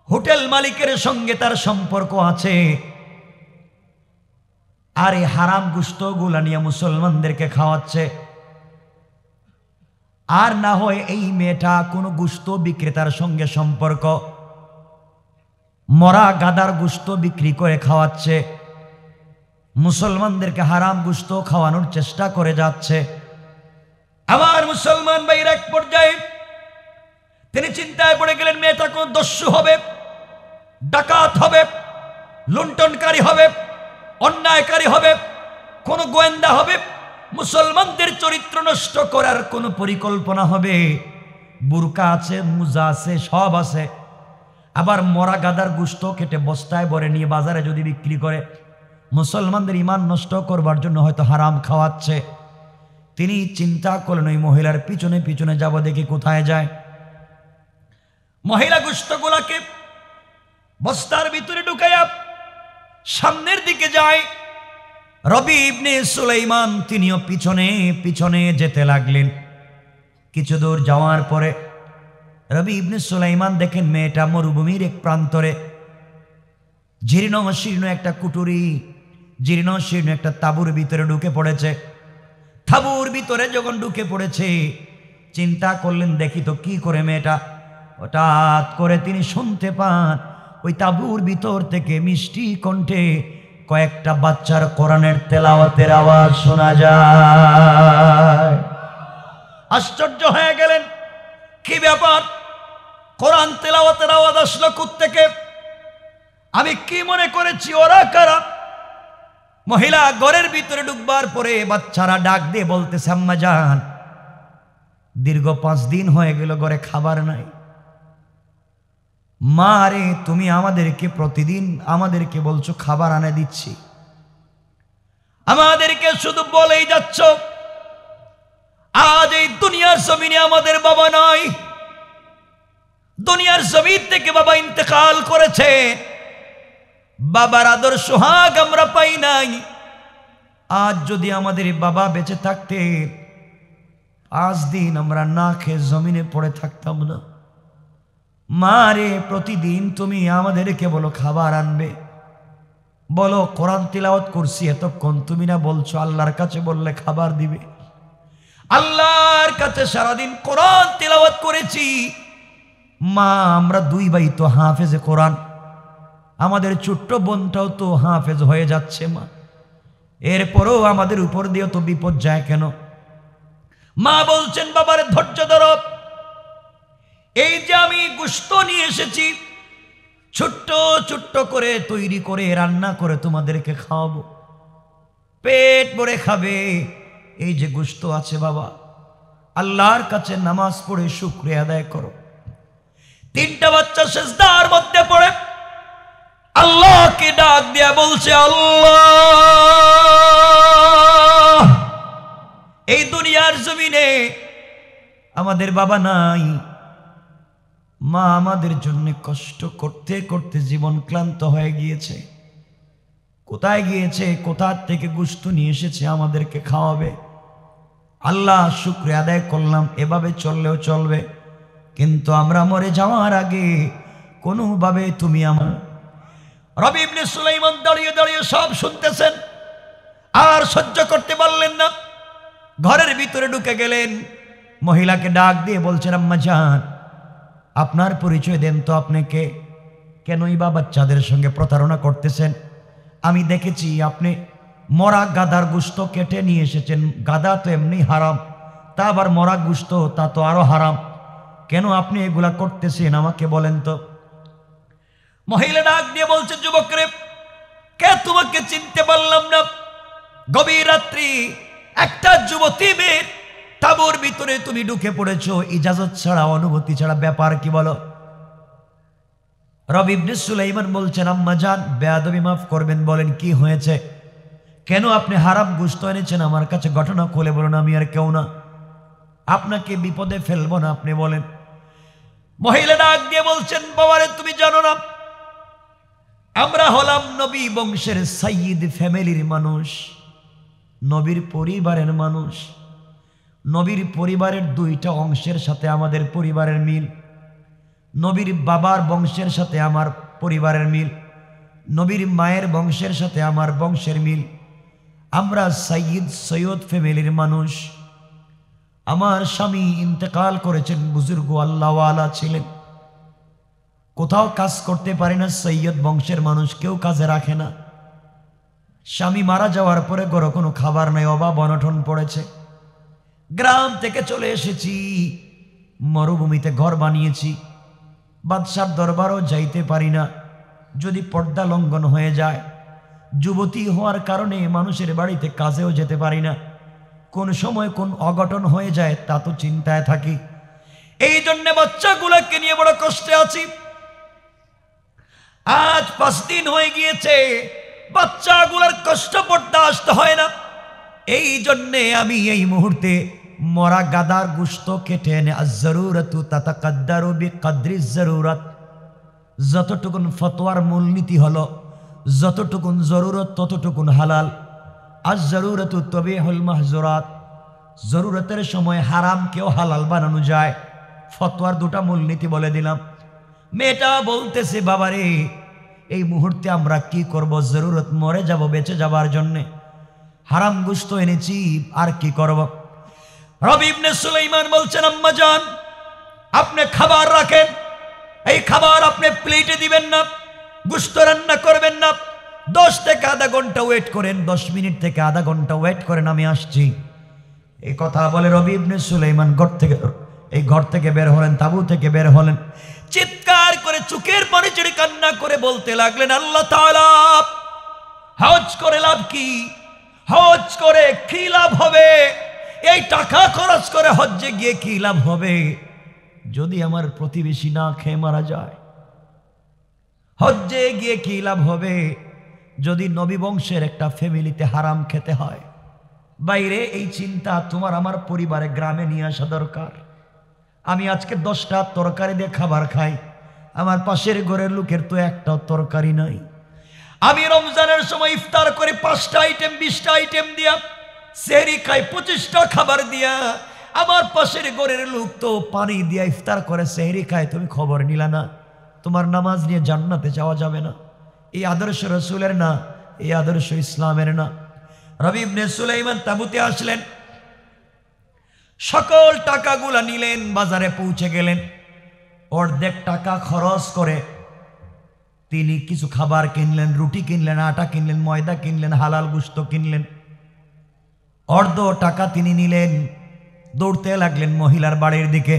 হোটেল মালিকের সঙ্গে তার সম্পর্ক আছে, আর এই হারাম গোশতগুলা নিয়ে মুসলমানদেরকে খাওয়াচ্ছে। আর না হয় এই মেয়েটা কোনো গোশত বিক্রেতার সঙ্গে সম্পর্ক, মরা গাদার গোশত বিক্রি করে খাওয়াচ্ছে, মুসলমানদেরকে হারাম গোশত খাওয়ানোর চেষ্টা করে যাচ্ছে। আমার মুসলমান ভাইয়ের এক পর্যায়ে তিনি চিন্তায় পড়ে গেলেন, মেয়েটা কোন দস্যু হবে, ডাকাত হবে, লুণ্ঠনকারী হবে, অন্যায়কারী হবে, কোন গোয়েন্দা হবে, মুসলমানদের চরিত্র নষ্ট করার কোন পরিকল্পনা হবে। বুরকা আছে, মুজা আছে, সব আছে। আবার মরা গাদার গোশত কেটে বস্তায় ভরে নিয়ে বাজারে যদি বিক্রি করে মুসলমানদের ঈমান নষ্ট করবার জন্য হয়তো হারাম খাওয়াচ্ছে। তিনি চিন্তা করলেন ওই মহিলার পিছনে পিছনে যাব, দেখি কোথায় যায়। মহিলা গোশতগুলাকে বস্তার ভিতরে ঢুকাইয়া সামনের দিকে যায়। রবি ইবনে সুলাইমান তিনিও পিছনে পিছনে যেতে লাগলেন। কিছু দূর যাওয়ার পরে রবি ইবনে সুলাইমান দেখেন মেয়েটা মরুভূমির এক প্রান্তরে জীর্ণ শীর্ণ একটা কুটুরি, জীর্ণ শীর্ণ একটা তাঁবুর ভিতরে ঢুকে পড়েছে। তাঁবুর ভিতরে যখন ঢুকে পড়েছে চিন্তা করলেন, দেখি তো কি করে মেয়েটা। হঠাৎ করে তিনি শুনতে পান ওই তাঁবুর ভিতর থেকে মিষ্টি কণ্ঠে কয়েকটা বাচ্চার কোরআনের তেলাওয়াতের আওয়াজ শোনা যায়। আশ্চর্য হয়ে গেলেন, কি ব্যাপার, কোরআন তেলাওয়াতের আওয়াজ আসলো কোত্থেকে? আমি কি মনে করেছি ওরা কারা? মহিলা ঘরের ভিতরে ঢুকবার পরে বাচ্চারা ডাক দিয়ে বলতেছে, আম্মা জান, দীর্ঘ 5 দিন হয়ে গেল ঘরে খাবার নাই। মা রে, তুমি আমাদেরকে প্রতিদিন আমাদেরকে বলছো খাবার আনে দিচ্ছি, আমাদেরকে শুধু বলেই যাচ্ছ। আজ এই দুনিয়ার জমিনে আমাদের বাবা নাই, দুনিয়ার জমিন থেকে বাবা ইন্তেকাল করেছে, বাবার আদর সোহাগ আমরা পাই নাই। আজ যদি আমাদের বাবা বেঁচে থাকতে 5 দিন আমরা না খেয়ে জমিনে পড়ে থাকতাম না। মা রে, প্রতিদিন তুমি আমাদেরকে বলো খাবার আনবে, বলো কোরআন তিলাওয়াত করছি এতক্ষণ, তুমি না বলছো আল্লাহর কাছে বললে খাবার দিবে। আল্লাহর কাছে সারাদিন কোরআন তিলাওয়াত করেছি। মা, আমরা 2 ভাই তো হাফেজে কোরআন, আমাদের ছোট্ট বোনটাও তো হাফেজ হয়ে যাচ্ছে মা, এরপরও আমাদের উপর দিয়ে তো বিপদ যায় কেন? মা বলছেন, বাবার ধৈর্য ধরো, এই যে আমি গোশত নিয়ে এসেছি ছোট্ট ছোট্ট করে তৈরি করে রান্না করে তোমাদেরকে খাওয়াবো, পেট ভরে খাবে। এই যে গোশত আছে বাবা, আল্লাহর কাছে নামাজ পড়ে শুকরিয়া আদায় করো। 3টা বাচ্চা সিজদার মধ্যে পড়ে আল্লাহকে ডাক দিয়া বলছে, আল্লাহ, এই দুনিয়ার জমিনে আমাদের বাবা নাই, মা আমাদের জন্য কষ্ট করতে করতে জীবন ক্লান্ত হয়ে গিয়েছে, কোথায় গিয়েছে, কোথা থেকে গোশত নিয়ে এসেছে আমাদেরকে খাওয়াবে। আল্লাহ শুকরিয়া আদায় করলাম, এভাবে চললেও চলবে, কিন্তু আমরা মরে যাওয়ার আগে কোনোভাবে তুমি আমার। রবি ইবনে সুলাইমান দাঁড়িয়ে দাঁড়িয়ে সব শুনতেছেন, আর সহ্য করতে পারলেন না, ঘরের ভিতরে ঢুকে গেলেন। মহিলাকে ডাক দিয়ে বলছেন, আম্মা জান, আপনার পরিচয় দেন তো, আপনি কে? কেনই বা বাচ্চাদের সঙ্গে প্রতারণা করতেছেন? আমি দেখেছি আপনি মরা গাধার গোশত কেটে নিয়ে এসেছেন, গাধা তো এমনি হারাম, তা আবার মরা গোশত, তা তো আরো হারাম, কেন আপনি এগুলা করতেছেন আমাকে বলেন তো। মহিলা ডাক দিয়ে বলছে, যুবক রে, কে তোমাকে চিনতে পারলাম না। গভীর রাত্রি একটা যুবতী মেয়ের তাঁবুর ভিতরে তুমি ঢুকে পড়েছো ইজাজত ছাড়া, অনুমতি ছাড়া, ব্যাপার কি বলো? রবি ইবনে সুলাইমান বলছেন, আম্মা জান বেয়াদবি মাফ করবেন, বলেন কি হয়েছে? কেন আপনি হারাম গোশত এনেছেন আমার কাছে? ঘটনা খুলে বলুন, আমি আর কেউ না, আপনাকে বিপদে ফেলবো না, আপনি বলেন। মহিলা ডাক দিয়ে বলছেন, বাবারে তুমি জানো না আমরা হলাম নবী বংশের সাইয়্যিদ ফ্যামিলির মানুষ, নবীর পরিবারের মানুষ। নবীর পরিবারের দুইটা অংশের সাথে আমাদের পরিবারের মিল। নবীর বাবার বংশের সাথে আমার পরিবারের মিল, নবীর মায়ের বংশের সাথে আমার বংশের মিল। আমরা সাইয়্যিদ সৈয়দ ফ্যামিলির মানুষ। আমার স্বামী ইন্তেকাল করেছেন, বুজুর্গ আল্লাহওয়ালা ছিলেন, কোথাও কাজ করতে পারে না, সৈয়দ বংশের মানুষ, কেউ কাজে রাখে না। স্বামী মারা যাওয়ার পরে ঘরে কোনো খাবার নাই, অভাব অনটন পড়েছে। গ্রাম থেকে চলে এসেছি, মরুভূমিতে ঘর বানিয়েছি, বাদশার দরবারও যাইতে পারি না, যদি পর্দা লঙ্ঘন হয়ে যায়। যুবতী হওয়ার কারণে মানুষের বাড়িতে কাজেও যেতে পারি না, কোন সময় কোন অঘটন হয়ে যায় তা তো চিন্তায় থাকি। এই জন্য বাচ্চাগুলোকে নিয়ে বড় কষ্টে আছি। আজ 5 দিন হয়ে গিয়েছে, বাচ্চাগুলোর কষ্ট বরদাস্ত হয় না। এই জন্যে আমি এই মুহূর্তে মরা গাদার গোশত কেটে এনে আজ-জরুরাতু তাতাকাদ্দারু বিকদ্রিজ জরুরাত, যতটুকুন ফতোয়ার মূলনীতি হলো যতটুকুন জরুরত ততটুকুন হালাল। আজ-জরুরাতু তাবিহুল মাহজুরাত, জরুরতের সময় হারামকেও হালাল বানানো যায়। ফতোয়ার দুটা মূলনীতি বলে দিলাম। মেয়েটা বলতেছে, বাবারে এই মুহূর্তে আমরা কি করব? জরুরত, মরে যাব বেঁচে যাবার জন্যে, হারাম গোশত এনেছি, আর কি করব? রবি ইবনে সুলাইমান বলছেন, আম্মা জান আপনি খাবার রাখেন, এই খাবার আপনি প্লেটে দিবেন না, গোশত রান্না করবেন না, 10 থেকে আধা ঘন্টা ওয়েট করেন, 10 মিনিট থেকে আধা ঘন্টা ওয়েট করেন, আমি আসছি। এই কথা বলে রবি ইবনে সুলাইমান ঘর থেকে বের হলেন, তাঁবু থেকে বের হলেন, চিৎকার করে চোখের পানি ছেড়ে কান্না করে বলতে লাগলেন, আল্লাহ তাআলা, হজ করে লাভ কি? হজ করে কি লাভ হবে? এই টাকা খরচ করে হজ্জে গিয়ে কি লাভ হবে যদি আমার প্রতিবেশী না খেয়ে মারা যায়? হজ্জে গিয়ে কি লাভ হবে যদি নবী বংশের একটা ফ্যামিলিতে হারাম খেতে হয়? বাইরে এই চিন্তা তোমার আমার পরিবারে গ্রামে নিয়ে আসা দরকার। আমি আজকে 10টা তরকারি দিয়ে খাবার খাই, আমার পাশের ঘরের লোকের তো একটাও তরকারি নাই। আমি রমজানের সময় ইফতার করে 5টা আইটেম 20টা আইটেম দিয়া, সেহরি খাই 25টা খাবার দিয়া, আমার পাশের ঘরের লোক তো পানি দিয়া ইফতার করে সেহরি খায়, তুমি খবর নিলা না? তোমার নামাজ নিয়ে জান্নাতে যাওয়া যাবে না। এই আদর্শ রাসূলের না, এই আদর্শ ইসলামের না। রবি ইবনে সুলাইমান তাঁবুতে আসলেন, সকল টাকাগুলা নিলেন, বাজারে পৌঁছে গেলেন, অর্ধেক টাকা খরচ করে তিনি কিছু খাবার কিনলেন, রুটি কিনলেন, আটা কিনলেন, ময়দা কিনলেন, হালাল গোশত কিনলেন। অর্ধ টাকা তিনি নিলেন, দৌড়তে লাগলেন মহিলার বাড়ির দিকে।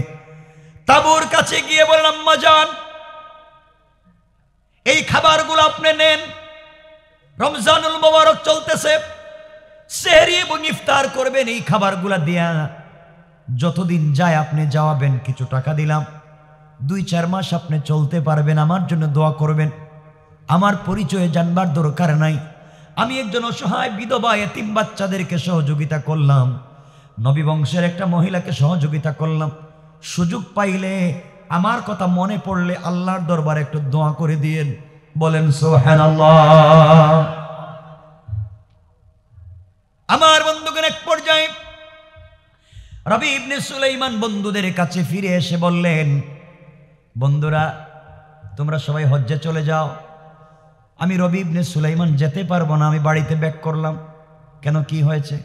তাঁবুর কাছে গিয়ে বললেন, আম্মা জান এই খাবারগুলো আপনি নেন, রমজানুল মোবারক চলতেছে, সেহরি এবং ইফতার করবেন এই খাবারগুলা দিয়া, যতদিন যায় আপনি যাওয়াবেন, কিছু টাকা দিলাম, 2-4 মাস আপনি চলতে পারবেন, আমার জন্য দোয়া করবেন। আমার পরিচয়ে জানবার দরকার নাই, আমি একজন অসহায় বিধবা এতিম বাচ্চাদেরকে সহযোগিতা করলাম, নবী বংশের একটা মহিলাকে সহযোগিতা করলাম। সুযোগ পাইলে আমার কথা মনে পড়লে আল্লাহর দরবারে একটু দোয়া করে দিয়েন, বলেন সুবহানাল্লাহ। আমার বন্ধুগণ, এক পর্যায়ে রবি ইবনে সুলাইমান বন্ধুদের কাছে ফিরে এসে বললেন, বন্ধুরা তোমরা সবাই হজ্জে চলে যাও, আমি রবি ইবনে সুলাইমান যেতে পারবো না, আমি বাড়িতে ব্যাক করলাম। কেন, কি হয়েছে?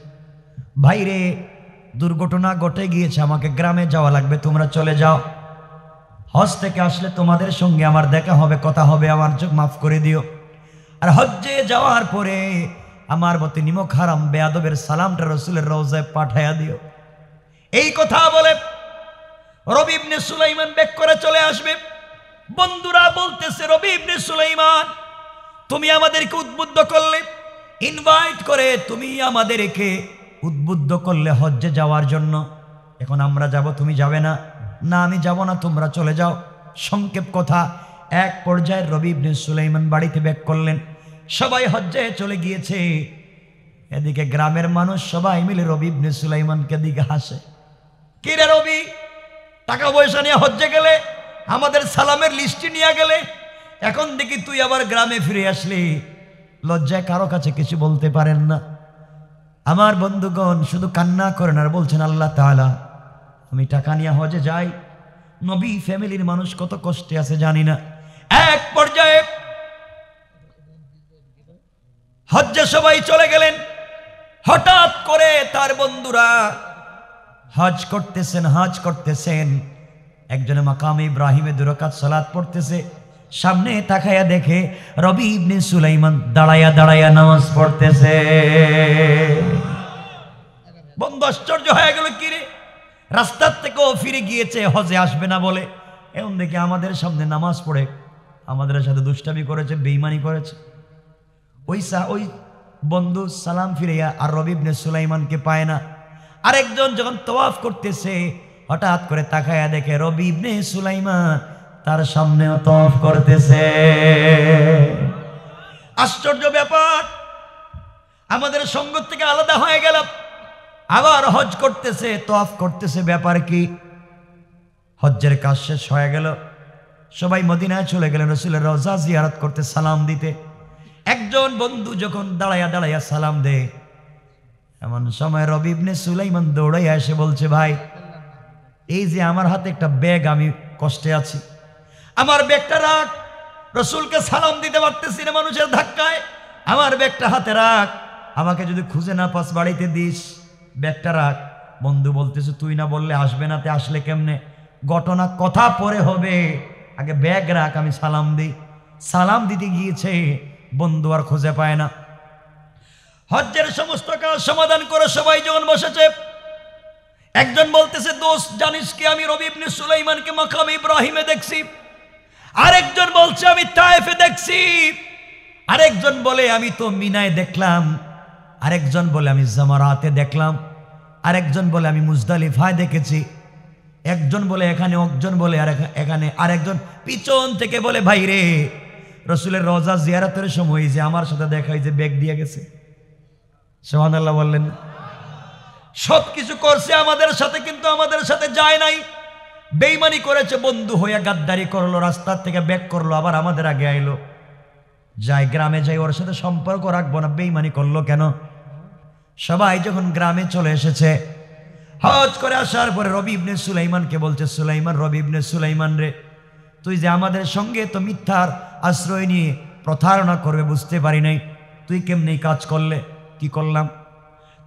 ভাইরে দুর্ঘটনা ঘটে গিয়েছে, আমাকে গ্রামে যাওয়া লাগবে, তোমরা চলে যাও, হজ থেকে আসলে তোমাদের সঙ্গে আমার দেখা হবে, কথা হবে, আমার চোখ মাফ করে দিও। আর হজ্জে যাওয়ার পরে আমার প্রতি নিমক হারাম বেয়াদবের সালামটা রসুলের রওজায় পাঠাইয়া দিও। এই কথা বলে রবি ইবনে সুলাইমান ব্যাক করে চলে আসবে। বন্ধুরা বলতেছে, রবি ইবনে সুলাইমান তুমি আমাদেরকে উদ্বুদ্ধ করলে, ইনভাইট করে তুমি আমাদেরকে উদ্বুদ্ধ করলে হজ্জে যাওয়ার জন্য। এখন আমরা যাব, তুমি যাবে না? না, আমি যাব না, তোমরা চলে যাও। সংক্ষেপ কথা, এক পর্যায়ে রবি ইবনে সুলাইমান বাড়িতে ব্যাক করলেন। সবাই হজ্জে চলে গিয়েছে। এদিকে গ্রামের মানুষ সবাই মিলে রবি ইবনে সুলাইমানকে দিকে হাসে। কি রে রবি, টাকা পয়সা নিয়ে হজ্জে গেলে, আমাদের সালামের লিস্টটি নিয়ে গেলে, এখন দেখি তুই আবার গ্রামে ফিরে আসলি। লজ্জায় কারো কাছে কিছু বলতে পারেন না। আমার বন্ধুগণ শুধু কান্না করেন আর বলছেন, আল্লাহ তাআলা, আমি টাকা নিয়ে হজে যাই, নবী ফ্যামিলির মানুষ কত কষ্টে আছে জানি না। এক পর্যায়ে হজ্জে সবাই চলে গেলেন। হঠাৎ করে তার বন্ধুরা হজ করতেছেন। একজনে মাকাম ইব্রাহিমে 2 রাকাত সালাত পড়তেছে। সামনে তাকায়া দেখে রবি ইবনে সুলাইমান দাঁড়ায়া নামাজ পড়তেছে। বন্ধু আশ্চর্য হয়ে গেল, কি রে, রাস্তার থেকেও ফিরে গিয়েছে হজে আসবে না বলে, এখন দেখে আমাদের সামনে নামাজ পড়ে আমাদের সাথে দুষ্টামি করেছে, বেঈমানি করেছে। ওই বন্ধু সালাম ফিরিয়া আর রবি ইবনে সুলাইমানকে পায় না। আরেকজন যখন তওয়াফ করতেছে, হঠাৎ করে তাকায়া দেখে রবি ইবনে সুলাইমান তার সামনেও তওয়াফ করতেছে। আশ্চর্য ব্যাপার, আমাদের সঙ্গ থেকে আলাদা হয়ে গেল, আবার হজ করতেছে, তওয়াফ করতেছে। ব্যাপার কি? হজ্জের কাজ শেষ হয়ে গেল, সবাই মদিনায় চলে গেলেন রাসূলের রওজা জিয়ারত করতে, সালাম দিতে। একজন বন্ধু যখন দাঁড়ায়া সালাম দেয়, এমন সময় রবি ইবনে সুলাইমান দৌড়াইয়া এসে বলছে, ভাই, এই যে আমার হাতে একটা ব্যাগ, আমি কষ্টে আছি, আমার ব্যাগটা রাখ। রসুলকে সালাম দিতে পারতেছি না মানুষের ধাক্কায়, আমার ব্যাগটা হাতে রাখ, আমাকে যদি খুঁজে না পাস বাড়িতে দিস, ব্যাগটা রাখ। বন্ধু বলতেছে, তুই না বললে আসবে না, তে আসলে কেমনে? ঘটনা কথা পরে হবে, আগে ব্যাগ রাখ, আমি সালাম দিই। সালাম দিতে গিয়েছে, বন্ধু আর খুঁজে পায় না। হজ্জের সমস্ত কাজ সমাধান করে সবাই যখন বসেছে, একজন বলতেছে, দোস্ত জানিস কি, আমি রবি ইবনে সুলাইমানকে মাকাম ইব্রাহিমে দেখছি। আরেকজন বলছে, আমি তায়েফে দেখছি। আরেকজন বলে, আমি তো মিনায় দেখলাম। আরেকজন বলে, আমি জামারাতে দেখলাম। আরেকজন বলে, আমি মুজদালিফায় দেখেছি। একজন বলে এখানে, একজন বলে আর এখানে। আরেকজন পিছন থেকে বলে, ভাই রে, রসুলের রওজা জিয়ারতের সময় যে আমার সাথে দেখাই যে ব্যাগ দিয়ে গেছে। সুবহানাল্লাহ বললেন। সব কিছু করছে আমাদের সাথে, কিন্তু আমাদের সাথে যায় নাই, বেঈমানি করেছে, বন্ধু হইয়া গাদ্দারি করলো, রাস্তার থেকে ব্যাক করলো, আবার আমাদের আগে আইলো। যাই গ্রামে যাই, ওর সাথে সম্পর্ক রাখবো না, বেঈমানি করলো কেন? সবাই যখন গ্রামে চলে এসেছে, হজ করে আসার পরে রবি ইবনে সুলাইমানকে বলছে, সুলাইমান, রবি ইবনে সুলাইমান রে, তুই যে আমাদের সঙ্গে তো মিথ্যার আশ্রয় নিয়ে প্রতারণা করবে বুঝতে পারি নাই, তুই কেমনি কাজ করলে? কি করলাম?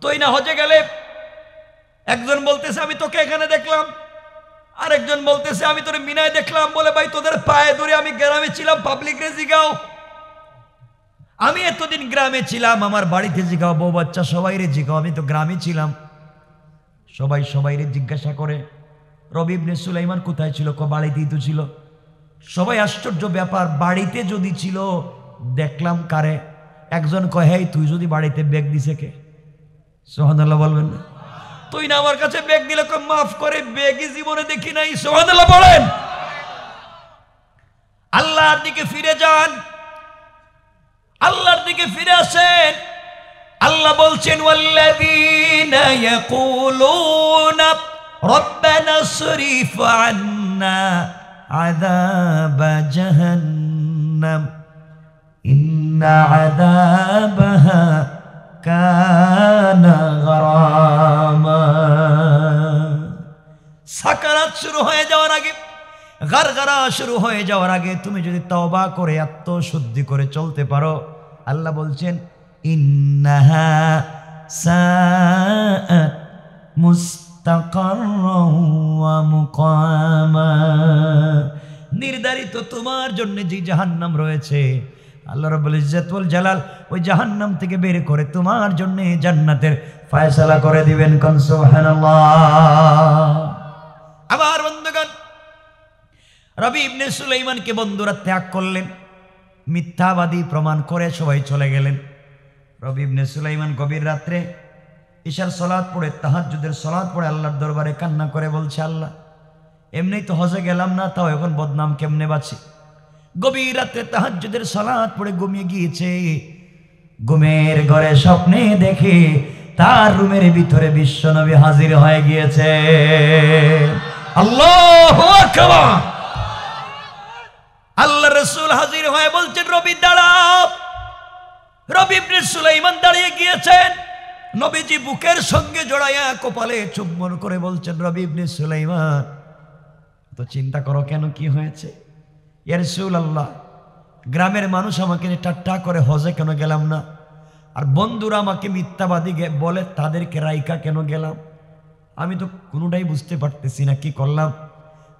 তুই না হজে গেলে, একজন বলতেছে আমি তোকে এখানে দেখলাম, আরেকজন বলতেছে আমি তোরে মিনায় দেখলাম। বলে, ভাই, তোদের পায়ে ধরে, আমি গ্রামে ছিলাম, পাবলিক রে জিগাও, আমি এতদিন গ্রামে ছিলাম, আমার বাড়িতে জিগাও, বউ বাচ্চা সবাই রে জিগাও, আমি তো গ্রামে ছিলাম। সবাই রে জিজ্ঞাসা করে, রবি ইবনে সুলাইমান কোথায় ছিল? বাড়িতেই তো ছিল। সবাই আশ্চর্য ব্যাপার, বাড়িতে যদি ছিল দেখলাম কারে? একজন কয়, হেই, তুই যদি বাড়িতে ব্যাগ দিছে কে? সুবহানাল্লাহ বলবেন না? তুই না আমার কাছে ব্যাগ দিলে, মাফ করে, ব্যাগই জীবনে দেখি নাই। সুবহানাল্লাহ বলেন। আল্লাহর দিকে ফিরে যান, আল্লাহর দিকে ফিরে আসেন। আল্লাহ বলছেন, ওয়াল্লাযীনা ইয়াকুলুনা রব্বানা সরিফ আন্না আযাব জাহান্নাম ইন্না আযাবাহা কানা গারামা। সাকারাত শুরু হয়ে যাওয়ার আগে, গারগারা শুরু হয়ে যাওয়ার আগে তুমি যদি তওবা করে আত্মশুদ্ধি করে চলতে পারো, আল্লাহ বলছেন, ইন্নাহা সাআত মুস্তাকাররাও ওয়া মুকামা। নির্ধারিত তোমার জন্য যে জাহান্নাম রয়েছে, আল্লাহ রাব্বুল ইজ্জত ওয়াল জালাল ওই জাহান্নাম থেকে বের করে তোমার জন্য জান্নাতের ফয়সালা করে দিবেন। কোন সুবহানাল্লাহ। আমার বন্ধুগণ, রবি ইবনে সুলাইমানকে বন্ধুরা ত্যাগ করলেন, মিথ্যাবাদী প্রমাণ করে সবাই চলে গেলেন। রবি ইবনে সুলাইমান গভীর রাত্রে ইশার সালাত পড়ে, তাহাজ্জুদের সালাত পড়ে আল্লাহর দরবারে কান্না করে বলছে, আল্লাহ এমনি তো হজে গেলাম না, তাও এখন বদনাম কেমনে বাঁচি। গভীর রাত্রে তাহাজ্জুদের সালাত পড়ে ঘুমিয়ে গিয়েছে। ঘুমের ঘরে স্বপ্নে দেখে তার রুমের ভিতরে বিশ্বনবী হাজির হয়ে গিয়েছে। আল্লাহু আকবার। আল্লাহ রাসূল হাজির হয়ে বলছেন, রবি দাঁড়াও। রবি ইবনে সুলাইমান দাঁড়িয়ে গিয়েছেন। নবীজি বুকের সঙ্গে জড়াইয়া কপালে চুম্বন করে বলছেন, রবি ইবনে সুলাইমান, তো চিন্তা করো কেন, কি হয়েছে? ইয়া রাসূলুল্লাহ, গ্রামের মানুষ আমাকে ঠাট্টা করে হজে কেন গেলাম না, আর বন্ধুরা আমাকে মিথ্যাবাদী বলে তাদেরকে রাইকা কেন গেলাম, আমি তো কোনোটাই বুঝতে পারতেছি না, কি করলাম?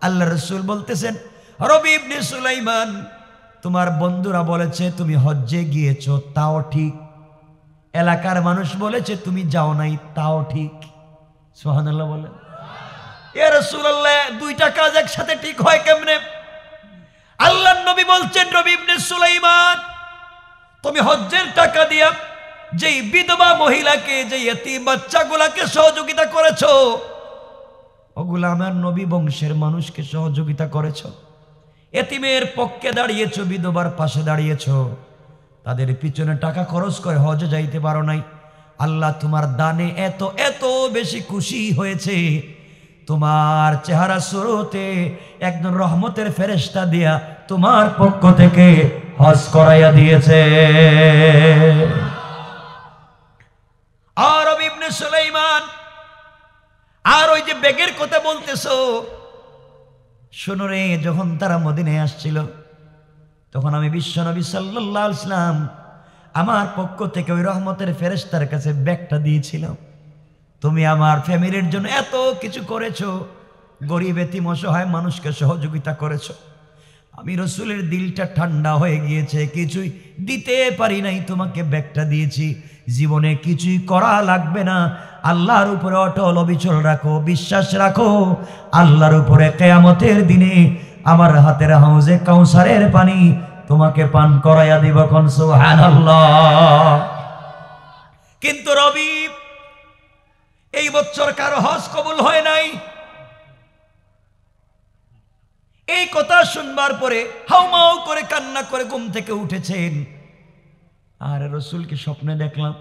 আল্লাহ রাসূল বলতেছেন, রবি ইবনে সুলাইমান, তোমার বন্ধুরা বলেছে তুমি হজ্জে গিয়েছো, তাও ঠিক। এলাকার মানুষ বলেছে তুমি যাও নাই, তাও ঠিক। সুবহানাল্লাহ বলেন। ইয়া রাসূলুল্লাহ, দুইটা কাজ একসাথে ঠিক হয় কেমনে? আল্লাহর নবী বলছেন, রবি ইবনে সুলাইমান, তুমি হজ্জের টাকা দিয়া যেই বিধবা মহিলাকে, যে ইতিম বাচ্চাগুলাকে সহযোগিতা করেছো, ওগুলা আমার নবী বংশের মানুষকে সহযোগিতা করেছো। এতিমের পক্ষে দাঁড়িয়েছো, বিধবার পাশে দাঁড়িয়েছো, তাদের পিছনে টাকা খরচ করে হজে যাইতে পারো নাই। আল্লাহ তোমার দানে এত এত বেশি খুশি হয়েছে, তোমার চেহারা সুরতে একজন রহমতের ফেরেশতা দিয়া তোমার পক্ষ থেকে হজ করাইয়া দিয়েছে। আর রবি ইবনে সুলাইমান, আর ওই যে বেগের কথা বলতেছো, শোনো রে, যখন তারা মদিনায় আসছিল তখন আমি বিশ্বনবী সাল্লাল্লাহু আলাইহি ওয়াসাল্লাম আমার পক্ষ থেকে ওই রহমতের ফেরেশতার কাছে ব্যাগটা দিয়েছিলাম। তুমি আমার ফ্যামিলির জন্য এত কিছু করেছো, গরিব এতিম অসহায় মানুষকে সহযোগিতা করেছো। আমি রসুলের দিলটা ঠান্ডা হয়ে গিয়েছে, কিছুই দিতে পারি নাই, তোমাকে ব্যাগটা দিয়েছি। জীবনে কিছুই করা লাগবে না, আল্লাহর উপরে অটল অবিচল রাখো, বিশ্বাস রাখো। আল্লাহর উপরে কিয়ামতের দিনে আমার হাতের হাউজে কাউসারের পানি তোমাকে পান করাইয়া দিব। কোন সুবহানাল্লাহ। কিন্তু রবি, এই বছর কারো হজ কবুল হয় নাই। এই কথা শুনবার পরে হাউমাউ করে কান্না করে ঘুম থেকে উঠেছেন। আর রসুলকে স্বপ্নে দেখলাম,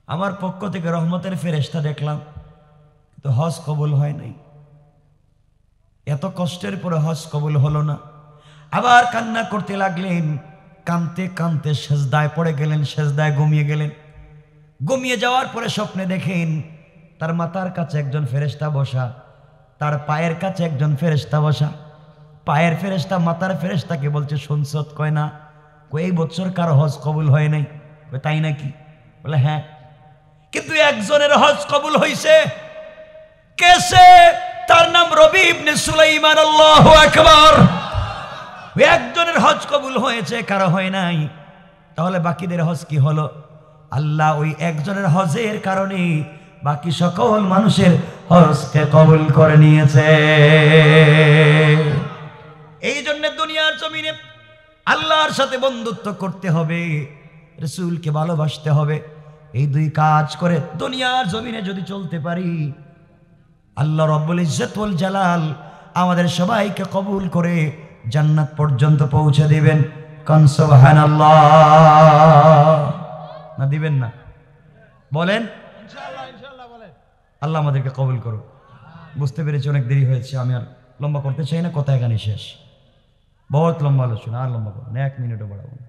আমার পক্ষ থেকে রহমতের ফেরেশতা দেখলাম, তো হজ কবুল হয় নাই। এত কষ্টের পরে হজ কবুল হলো না। আবার কান্না করতে লাগলেন, কাঁদতে কাঁদতে সেজদায় পড়ে গেলেন, সেজদায় ঘুমিয়ে গেলেন। ঘুমিয়ে যাওয়ার পরে স্বপ্নে দেখেন তার মাথার কাছে একজন ফেরেশতা বসা, তার পায়ের কাছে একজন ফেরেশতা বসা। পায়ের ফেরেশতা মাথার ফেরেশতাকে বলছে, শুনছত? কয় না। এই বছর কারো হজ কবুল হয় নাই। তাই নাকি? বলে হ্যাঁ। কিন্তু একজনের হজ কবুল হইছে। কেসে? তার নাম রবি ইবনে সুলাইমান। আল্লাহু আকবার। একজনের হজ কবুল হয়েছে, কারো হয় নাই। তাহলে বাকিদের হজ কি হলো? আল্লাহ ওই একজনের হজের কারণে বাকি সকল মানুষের হজকে কবুল করে নিয়েছে। এই জন্য দুনিয়ার জমিনে আল্লাহর সাথে বন্ধুত্ব করতে হবে, রাসূলকে ভালোবাসতে হবে। এই দুই কাজ করে দুনিয়ার জমিনে যদি চলতে পারি, আল্লাহ রাব্বুল ইজ্জত ওয়াল জালাল আমাদের সবাইকে কবুল করে জান্নাত পর্যন্ত পৌঁছে দিবেন। কোন সুবহানাল্লাহ। না দিবেন না? বলেন ইনশাআল্লাহ। ইনশাআল্লাহ বলেন। আল্লাহ আমাদেরকে কবুল করুন। বুঝতে পেরেছি অনেক দেরি হয়েছে, আমি আর লম্বা করতে চাই না, কথা এখানে শেষ। বহুত লম্বা আলোচনা, আর লম্বা করবো না, 1 মিনিটও বাড়াবো না।